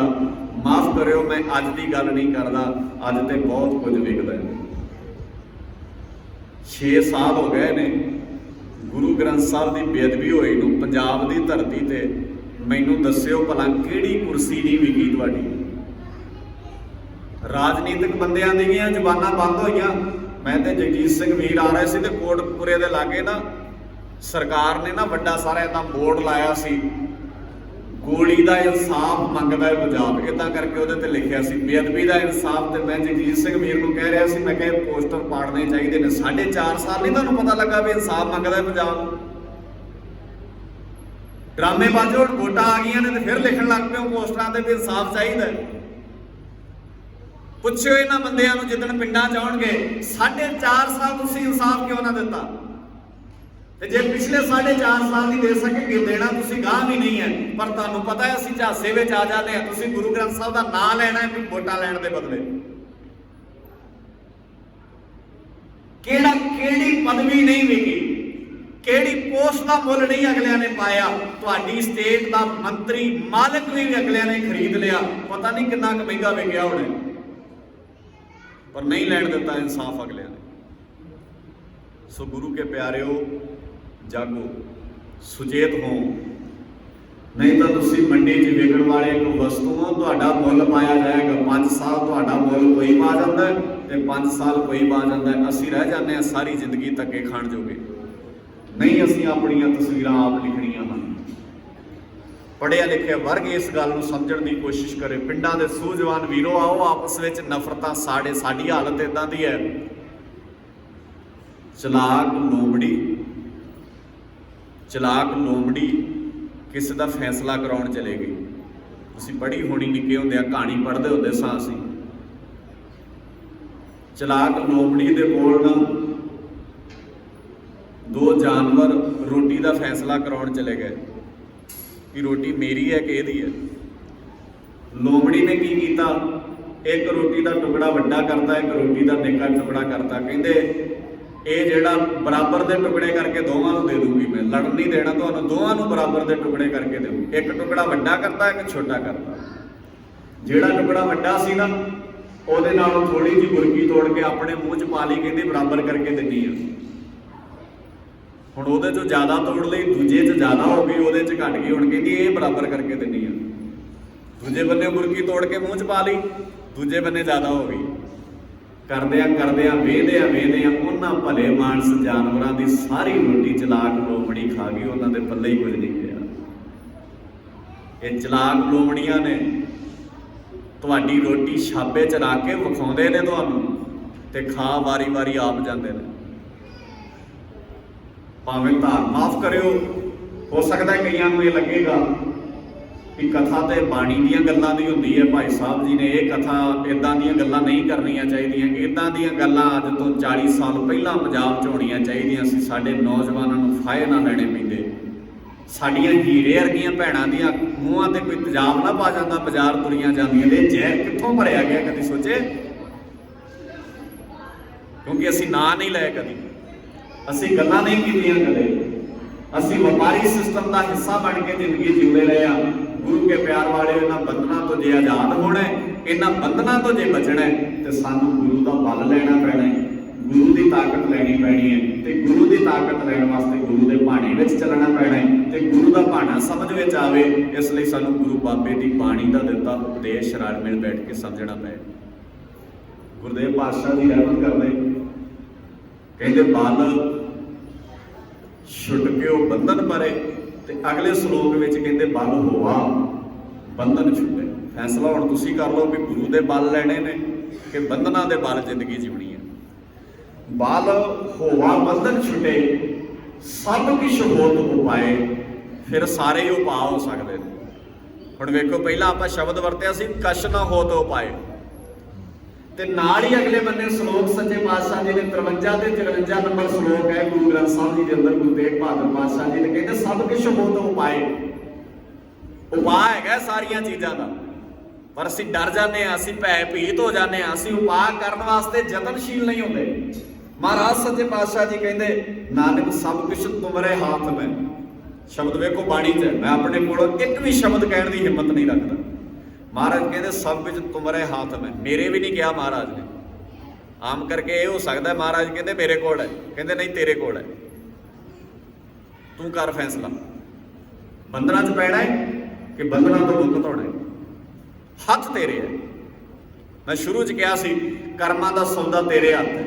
ਮਾਫ ਕਰਿਓ, ਮੈਂ ਅੱਜ ਦੀ ਗੱਲ ਨਹੀਂ ਕਰਦਾ, ਅੱਜ ਤੇ ਬਹੁਤ ਕੁਝ ਵਿਕਦਾ ਹੈ। 6 ਸਾਲ ਹੋ ਗਏ ਨੇ ਗੁਰੂ ਗ੍ਰੰਥ ਸਾਹਿਬ ਦੀ ਬੇਅਦਬੀ ਹੋਈ ਨੂੰ ਪੰਜਾਬ ਦੀ ਧਰਤੀ ਤੇ। ਮੈਨੂੰ ਦੱਸਿਓ ਭਲਾ ਕਿਹੜੀ ਕੁਰਸੀ ਨਹੀਂ ਵਿਕੀ ਤੁਹਾਡੀ? ਰਾਜਨੀਤਿਕ ਬੰਦਿਆਂ ਦੀਆਂ ਜ਼ੁਬਾਨਾਂ ਬੰਦ ਹੋਈਆਂ। ਮੈਂ ਤੇ ਜਗਜੀਤ ਸਿੰਘ ਵੀਰ ਆ ਰਹੇ ਸੀ ਤੇ ਕੋਟਕਪੂਰੇ ਦੇ ਲਾਗੇ ਨਾ ਸਰਕਾਰ ਨੇ ਨਾ ਵੱਡਾ ਸਾਰਾ ਇਦਾਂ ਬੋਰਡ ਲਾਇਆ ਸੀ, ਗੋਲੀ ਦਾ ਇਨਸਾਫ ਮੰਗਦਾ ਹੈ ਪੰਜਾਬ, ਇਦਾਂ ਕਰਕੇ ਉਹਦੇ ਤੇ ਲਿਖਿਆ ਸੀ ਬੇਅਦਬੀ ਦਾ ਇਨਸਾਫ। ਤੇ ਮੈਂ ਜਗਜੀਤ ਸਿੰਘ ਵੀਰ ਨੂੰ ਕਹਿ ਰਿਹਾ ਸੀ, ਮੈਂ ਕਿਹਾ ਪੋਸਟਰ ਪਾੜਨੇ ਚਾਹੀਦੇ ਨੇ। 4.5 ਸਾਲ ਨਹੀਂ ਤੁਹਾਨੂੰ ਪਤਾ ਲੱਗਾ ਵੀ ਇਨਸਾਫ ਮੰਗਦਾ ਹੈ ਪੰਜਾਬ? ਡਰਾਮੇਬਾਜ਼ੀ ਹੁਣ ਵੋਟਾਂ ਆ ਗਈਆਂ ਨੇ ਤੇ ਫਿਰ ਲਿਖਣ ਲੱਗ ਪਏ ਪੋਸਟਰਾਂ ਤੇ ਵੀ ਇਨਸਾਫ ਚਾਹੀਦਾ ਹੈ। ਪੁੱਛਿਓ ਇਹਨਾਂ ਬੰਦਿਆਂ ਨੂੰ ਜਿੱਦਣ ਪਿੰਡਾਂ ਚ ਆਉਣਗੇ 4.5 ਸਾਲ ਤੁਸੀਂ ਇਨਸਾਫ ਕਿਉਂ ਨਾ ਦਿੱਤਾ? ਤੇ ਜੇ ਪਿਛਲੇ 4.5 ਸਾਲ ਨਹੀਂ ਦੇ ਸਕੇ, ਦੇਣਾ ਤੁਸੀਂ ਗਾਹ ਵੀ ਨਹੀਂ ਹੈ। ਪਰ ਤੁਹਾਨੂੰ ਪਤਾ ਹੈ ਅਸੀਂ ਝਾਸੇ ਵਿੱਚ ਆ ਜਾਂਦੇ ਹਾਂ। ਤੁਸੀਂ ਗੁਰੂ ਗ੍ਰੰਥ ਸਾਹਿਬ ਦਾ ਨਾਂ ਲੈਣਾ ਹੈ ਵੀ ਵੋਟਾਂ ਲੈਣ ਦੇ ਬਦਲੇ। ਕਿਹੜੀ ਪਦਵੀ ਨਹੀਂ ਵਿਕੀ, ਕਿਹੜੀ ਪੋਸਟ ਦਾ ਮੁੱਲ ਨਹੀਂ ਅਗਲਿਆਂ ਨੇ ਪਾਇਆ। ਤੁਹਾਡੀ ਸਟੇਟ ਦਾ ਮੰਤਰੀ ਮਾਲਕ ਵੀ ਅਗਲਿਆਂ ਨੇ ਖਰੀਦ ਲਿਆ, ਪਤਾ ਨਹੀਂ ਕਿੰਨਾ ਕੁ ਮਹਿੰਗਾ ਵਿਕਿਆ ਹੋਣਾ, ਪਰ ਨਹੀਂ ਲੈਣ ਦਿੱਤਾ ਇਨਸਾਫ ਅਗਲਿਆਂ ਨੇ। ਸੋ ਗੁਰੂ ਕੇ ਪਿਆਰਿਓ, ਜਾਗੋ, ਸੁਚੇਤ ਹੋ, ਨਹੀਂ ਤਾਂ ਤੁਸੀਂ ਮੰਡੀ 'ਚ ਵਿਕਣ ਵਾਲੇ ਇੱਕ ਵਸਤੂ ਹੋ, ਤੁਹਾਡਾ ਮੁੱਲ ਪਾਇਆ ਜਾਏਗਾ। 5 ਸਾਲ ਤੁਹਾਡਾ ਮੁੱਲ ਕੋਈ ਪਾ ਜਾਂਦਾ ਤੇ 5 ਸਾਲ ਕੋਈ ਪਾ ਜਾਂਦਾ। ਅਸੀਂ ਰਹਿ ਜਾਂਦੇ ਹਾਂ ਸਾਰੀ ਜ਼ਿੰਦਗੀ ਧੱਕੇ ਖਾਣ ਜੋਗੇ। ਨਹੀਂ, ਅਸੀਂ ਆਪਣੀਆਂ ਤਸਵੀਰਾਂ ਆਪ ਲਿਖਣੀਆਂ ਹਨ। ਪੜ੍ਹਿਆ ਲਿਖਿਆ ਵਰਗ ਇਸ ਗੱਲ ਨੂੰ ਸਮਝਣ ਦੀ ਕੋਸ਼ਿਸ਼ ਕਰੇ। ਪਿੰਡਾਂ ਦੇ ਸੂਝਵਾਨ ਵੀਰੋ, ਆਓ ਆਪਸ ਵਿੱਚ ਨਫ਼ਰਤਾਂ ਸਾਡੀ ਹਾਲਤ ਇਦਾਂ ਦੀ ਹੈ। ਚਲਾਕ ਲੋਮੜੀ ਕਿਸੇ ਦਾ ਫੈਸਲਾ ਕਰਾਉਣ ਚਲੇ ਗਈ। ਤੁਸੀਂ ਪੜ੍ਹੀ ਹੋਣੀ ਨਿੱਕੇ ਹੁੰਦਿਆਂ, ਕਹਾਣੀ ਪੜ੍ਹਦੇ ਹੁੰਦੇ ਸਾਂ ਅਸੀਂ। ਚਲਾਕ ਲੋਮੜੀ ਦੇ ਕੋਲ ਨਾ 2 ਜਾਨਵਰ ਰੋਟੀ ਦਾ ਫੈਸਲਾ ਕਰਾਉਣ ਚਲੇ ਗਏ ਕਿ ਰੋਟੀ ਮੇਰੀ ਹੈ ਕਿ ਇਹਦੀ ਹੈ। ਲੋਮੜੀ ਨੇ ਕੀ ਕੀਤਾ, ਇੱਕ ਰੋਟੀ ਦਾ ਟੁਕੜਾ ਵੱਡਾ ਕਰਤਾ, ਇੱਕ ਰੋਟੀ ਦਾ ਨਿੱਕਾ ਟੁਕੜਾ ਕਰਤਾ। ਕਹਿੰਦੇ ਇਹ ਜਿਹੜਾ ਬਰਾਬਰ ਦੇ ਟੁਕੜੇ ਕਰਕੇ ਦੋਵਾਂ ਨੂੰ ਦੇ ਦੂੰਗੀ, ਮੈਂ ਲੜਨ ਨਹੀਂ ਦੇਣਾ ਤੁਹਾਨੂੰ, ਦੋਵਾਂ ਨੂੰ ਬਰਾਬਰ ਦੇ ਟੁਕੜੇ ਕਰਕੇ ਦੇਊ। ਇੱਕ ਟੁਕੜਾ ਵੱਡਾ ਕਰਤਾ, ਇੱਕ ਛੋਟਾ ਕਰਤਾ। ਜਿਹੜਾ ਟੁਕੜਾ ਵੱਡਾ ਸੀ ਨਾ, ਉਹਦੇ ਨਾਲੋਂ ਥੋੜੀ ਜਿਹੀ ਬੁਰਕੀ ਤੋੜ ਕੇ ਆਪਣੇ ਮੂੰਹ 'ਚ ਪਾ ਲਈ, ਕਹਿੰਦੀ ਬਰਾਬਰ ਕਰਕੇ ਦਿੰਨੀ ਆ। ਹੁਣ ਉਹਦੇ 'ਚੋਂ ਜ਼ਿਆਦਾ ਤੋੜ ਲਈ, ਦੂਜੇ 'ਚ ਜ਼ਿਆਦਾ ਹੋ ਗਈ, ਉਹਦੇ 'ਚ ਘਟ ਗਈ। ਹੁਣ ਕਹਿੰਦੀ ਇਹ ਬਰਾਬਰ ਕਰਕੇ ਦਿੰਨੀ ਆ। ਦੂਜੇ ਬੰਨੇ ਬੁਰਕੀ ਤੋੜ ਕੇ ਮੂੰਹ 'ਚ ਪਾ ਲਈ, ਦੂਜੇ ਬੰਨੇ ਜ਼ਿਆਦਾ ਹੋ ਗਈ। ਕਰਦਿਆਂ ਵੇਂਦਿਆਂ ਉਹਨਾਂ ਭਲੇ ਮਾਨਸ ਜਾਨਵਰਾਂ ਦੀ ਸਾਰੀ ਰੋਟੀ ਚਲਾਕ ਲੋਮੜੀ ਖਾ ਗਈ। ਉਹਨਾਂ ਦੇ ਪੱਲੇ ਹੀ ਕੁਝ ਨਹੀਂ ਪਿਆ। ਇਹ ਚਲਾਕ ਲੋਮੜੀਆਂ ਨੇ ਤੁਹਾਡੀ ਰੋਟੀ ਛਾਪੇ 'ਚ ਰੱਖ ਕੇ ਵਿਖਾਉਂਦੇ ਨੇ ਤੁਹਾਨੂੰ, ਤੇ ਖਾ ਵਾਰੀ ਆਪ ਜਾਂਦੇ ਨੇ। ਭਾਵੇਂ ਧਾਰ ਮਾਫ ਕਰਿਓ, ਹੋ ਸਕਦਾ ਕਈਆਂ ਨੂੰ ਇਹ ਲੱਗੇਗਾ ਕਿ ਕਥਾ ਤੇ ਬਾਣੀ ਦੀਆਂ ਗੱਲਾਂ ਦੀ ਹੁੰਦੀ ਹੈ। ਭਾਈ ਸਾਹਿਬ ਜੀ ਨੇ ਇਹ ਕਥਾ ਇਦਾਂ ਦੀਆਂ ਗੱਲਾਂ ਨਹੀਂ ਕਰਨੀਆਂ ਚਾਹੀਦੀਆਂ, ਇਦਾਂ ਦੀਆਂ ਗੱਲਾਂ ਅੱਜ ਤੋਂ 40 ਸਾਲ ਪਹਿਲਾਂ ਪੰਜਾਬ 'ਚ ਹੋਣੀਆਂ ਚਾਹੀਦੀਆਂ ਸੀ। ਸਾਡੇ ਨੌਜਵਾਨਾਂ ਨੂੰ ਫਾਇਦੇ ਨਾ ਲੈਣੇ ਪੈਂਦੇ। ਸਾਡੀਆਂ ਹੀਰੇ ਵਰਗੀਆਂ ਭੈਣਾਂ ਦੀਆਂ ਮੂੰਹਾਂ ਤੇ ਕੋਈ ਤੇਜ਼ਾਬ ਨਾ ਪਾ ਜਾਂਦਾ, ਬਾਜ਼ਾਰ ਤੁਰੀਆਂ ਜਾਂਦੀਆਂ ਨੇ। ਜ਼ਹਿਰ ਕਿੱਥੋਂ ਭਰਿਆ ਗਿਆ ਕਦੀ ਸੋਚੇ? ਕਿਉਂਕਿ ਅਸੀਂ ਨਾਂ ਨਹੀਂ ਲਏ ਕਦੀ, ਅਸੀਂ ਗੱਲਾਂ ਨਹੀਂ ਕੀਤੀਆਂ ਕਦੇ। ਅਸੀਂ ਵਪਾਰੀ ਸਿਸਟਮ ਦਾ ਹਿੱਸਾ ਬਣ ਕੇ ਜ਼ਿੰਦਗੀ ਜਿਉਂਦੇ ਰਹੇ ਆ। ਗੁਰੂ ਕੇ ਪਿਆਰ ਵਾਲੇ, ਇਹਨਾਂ ਬੰਧਨਾਂ ਤੋਂ ਜੇ ਆਜ਼ਾਦ ਹੋਣਾ, ਇਹਨਾਂ ਬੰਧਨਾਂ ਤੋਂ ਜੇ ਬਚਣਾ ਤੇ ਸਾਨੂੰ ਗੁਰੂ ਦਾ ਬਲ ਲੈਣਾ ਪੈਣਾ ਹੈ, ਗੁਰੂ ਦੀ ਤਾਕਤ ਲੈਣੀ ਪੈਣੀ ਹੈ। ਤੇ ਗੁਰੂ ਦੀ ਤਾਕਤ ਲੈਣ ਵਾਸਤੇ ਗੁਰੂ ਦੇ ਭਾਣੇ ਵਿੱਚ ਚੱਲਣਾ ਪੈਣਾ ਹੈ। ਤੇ ਗੁਰੂ ਦਾ ਭਾਣਾ ਸਮਝ ਵਿੱਚ ਆਵੇ, ਇਸ ਲਈ ਸਾਨੂੰ ਗੁਰੂ ਬਾਬੇ ਦੀ ਬਾਣੀ ਦਾ ਦਿੱਤਾ ਉਪਦੇਸ਼ ਰਲ ਮਿਲ ਬੈਠ ਕੇ ਸਮਝਣਾ ਪਏਗਾ। ਗੁਰਦੇਵ ਪਾਤਸ਼ਾਹ ਦੀ ਰਹਿਮਤ ਕਰਦੇ, ਕਹਿੰਦੇ ਬਲ ਛੁੱਟ ਕੇ ਉਹ ਬੰਧਨ ਪਰੇ। ਤੇ ਅਗਲੇ ਸ਼ਲੋਕ ਵਿੱਚ ਕਹਿੰਦੇ ਬਲ ਹੋਆ ਬੰਧਨ ਛੁੱਟੇ। ਫੈਸਲਾ ਹੁਣ ਤੁਸੀਂ ਕਰ ਲਓ ਵੀ ਗੁਰੂ ਦੇ ਬਲ ਲੈਣੇ ਨੇ ਕਿ ਬੰਧਨਾਂ ਦੇ ਬਲ ਜ਼ਿੰਦਗੀ ਜਿਉਣੀ ਹੈ। ਬਲ ਹੋਵਾ ਬੰਧਨ ਛੁੱਟੇ, ਸਭ ਕੁਛ ਹੋਤ ਉਪਾਏ। ਫਿਰ ਸਾਰੇ ਉਪਾਅ ਹੋ ਸਕਦੇ ਨੇ। ਹੁਣ ਵੇਖੋ, ਪਹਿਲਾਂ ਆਪਾਂ ਸ਼ਬਦ ਵਰਤਿਆ ਸੀ ਕਛ ਨਾ ਹੋਤ ਉਪਾਏ, ਤੇ ਨਾਲ ਹੀ ਅਗਲੇ ਬੰਨੇ ਸ਼ਲੋਕ ਸੱਚੇ ਪਾਤਸ਼ਾਹ ਜੀ ਨੇ 53 ਤੇ 54 ਨੰਬਰ ਸ਼ਲੋਕ ਹੈ ਗੁਰੂ ਗ੍ਰੰਥ ਸਾਹਿਬ ਜੀ ਦੇ ਅੰਦਰ। ਗੁਰੂ ਤੇਗ ਬਹਾਦਰ ਪਾਤਸ਼ਾਹ ਜੀ ਨੇ ਕਹਿੰਦੇ ਸਭ ਕੁਛ ਹੋਤ ਉਪਾਏ। ਉਪਾਅ ਹੈਗਾ ਸਾਰੀਆਂ ਚੀਜ਼ਾਂ ਦਾ, ਪਰ ਅਸੀਂ ਡਰ ਜਾਂਦੇ ਹਾਂ, ਅਸੀਂ ਭੈ-ਭੀਤ ਹੋ ਜਾਂਦੇ ਹਾਂ, ਅਸੀਂ ਉਪਾਅ ਕਰਨ ਵਾਸਤੇ ਯਤਨਸ਼ੀਲ ਨਹੀਂ ਹੁੰਦੇ। ਮਹਾਰਾਜ ਸੱਚੇ ਪਾਤਸ਼ਾਹ ਜੀ ਕਹਿੰਦੇ ਨਾਨਕ ਸਭ ਕੁਛ ਤੁਮਰੇ ਹੱਥ ਮੈਂ। ਸ਼ਬਦ ਵੇਖੋ ਬਾਣੀ 'ਚ, ਮੈਂ ਆਪਣੇ ਕੋਲੋਂ ਇੱਕ ਵੀ ਸ਼ਬਦ ਕਹਿਣ ਦੀ ਹਿੰਮਤ ਨਹੀਂ ਰੱਖਦਾ। ਮਹਾਰਾਜ ਕਹਿੰਦੇ ਸਭ ਵਿੱਚ ਤੁਮਰੇ ਹੱਥ ਮੈਂ। ਮੇਰੇ ਵੀ ਨਹੀਂ ਕਿਹਾ ਮਹਾਰਾਜ ਨੇ। ਆਮ ਕਰਕੇ ਇਹ ਹੋ ਸਕਦਾ ਮਹਾਰਾਜ ਕਹਿੰਦੇ ਮੇਰੇ ਕੋਲ ਹੈ, ਕਹਿੰਦੇ ਨਹੀਂ ਤੇਰੇ ਕੋਲ ਹੈ, ਤੂੰ ਕਰ ਫੈਸਲਾ। ਬੰਧਨਾਂ 'ਚ ਪੈਣਾ ਹੈ ਕਿ ਬੰਧਨਾਂ ਤੋਂ ਮੁਕਤ ਹੋਣਾ ਹੈ, ਹੱਥ ਤੇਰੇ ਹੈ। मैं शुरू च कहा सी कर्मां दा सौदा तेरे हत्थ है,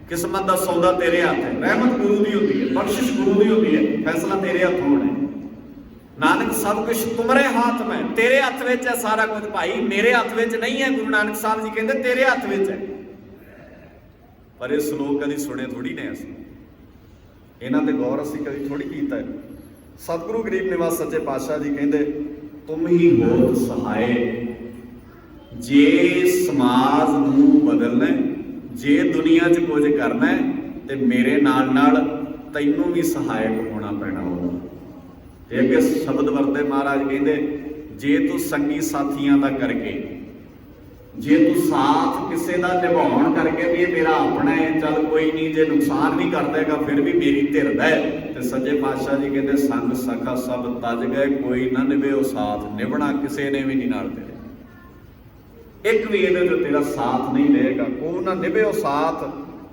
किस्मत दा सौदा तेरे हत्थ है, रहमत गुरु दी होती है, बख्शिश गुरु दी होती है, फैसला तेरे हथ होना है। नानक सब कुछ तुमरे हाथ में, तेरे हथ विच है सारा कुछ भाई, मेरे हथ विच नहीं है। गुरु नानक साहब जी कहते तेरे हथ विच है। पर ये श्लोक कभी सुने थोड़ी ने, असीं इन्हां ते गौर असीं कभी थोड़ी कीता है। सतगुरु गरीब निवास सच्चे पातशाह जी कहते तुम ही होत सहाय, जे समाज नूं बदलना, जे दुनिया च कुछ करना है तो मेरे नाल नाल तैनूं भी सहायक होना पैना होगा। ते अगे शब्द वरते महाराज कहते जे तू संगी साथियां दा करके, जे तू साथ किसी का निभाउण करके भी ये मेरा अपना है, चल कोई नहीं, जे नुकसान भी कर देगा फिर भी मेरी धिरदा है, तो सच्चे पातशाह जी कहते संग सखा सब तज गए, कोई ना निभे साथ, निभना किसी ने भी नहीं नाल तेरे, एक भी ये जो तेरा साथ नहीं लेगा, को ना निभे साथ।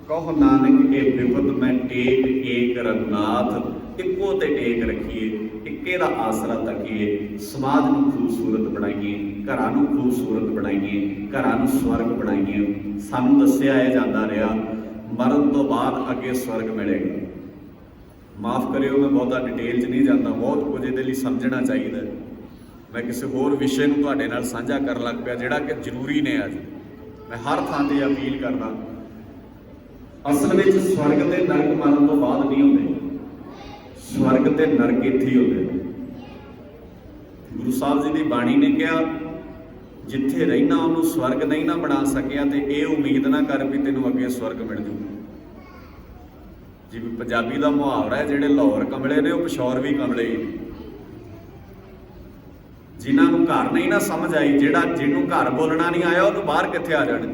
कहो नानक ए विपद मैं टेक एक रघुनाथ, इक्को ते टेक रखिए, इक्के दा आसरा तकीए, समाज नूं खूबसूरत बनाइए, घरां नूं खूबसूरत बनाइए, घरां नूं स्वर्ग बनाइए। सानूं दस्सिया जांदा रहा मरण तो बाद अगे स्वर्ग मिलेगा। माफ़ करियो मैं बहुता डिटेल च नहीं जाता, बहुत कुछ ये लिए समझना चाहिए। मैं किसी होर विषय नूं तुहाडे नाल साझा कर लग पिया जिहड़ा कि जरूरी ने। अज मैं हर थां ते अपील करदा, असल में स्वर्ग ते नरक मरण तो बाद नहीं होंदे, स्वर्ग ते नरक इत्थे ही होंदे। गुरु साहब जी की बाणी ने कहा जिथे रहना उन्होंने स्वर्ग नहीं ना बना सकिया, तो ये उम्मीद ना कर भी तेनों अगे स्वर्ग मिल जूगा। जिवें पंजाबी का मुहावरा है, जिहड़े लाहौर कमले ने वो पिशौर भी कमले ही, जिन्होंने घर नहीं ना समझ आई, जिहड़ा जिन्होंने घर बोलना नहीं आया उन्होंने बाहर कित्थे आ जाने।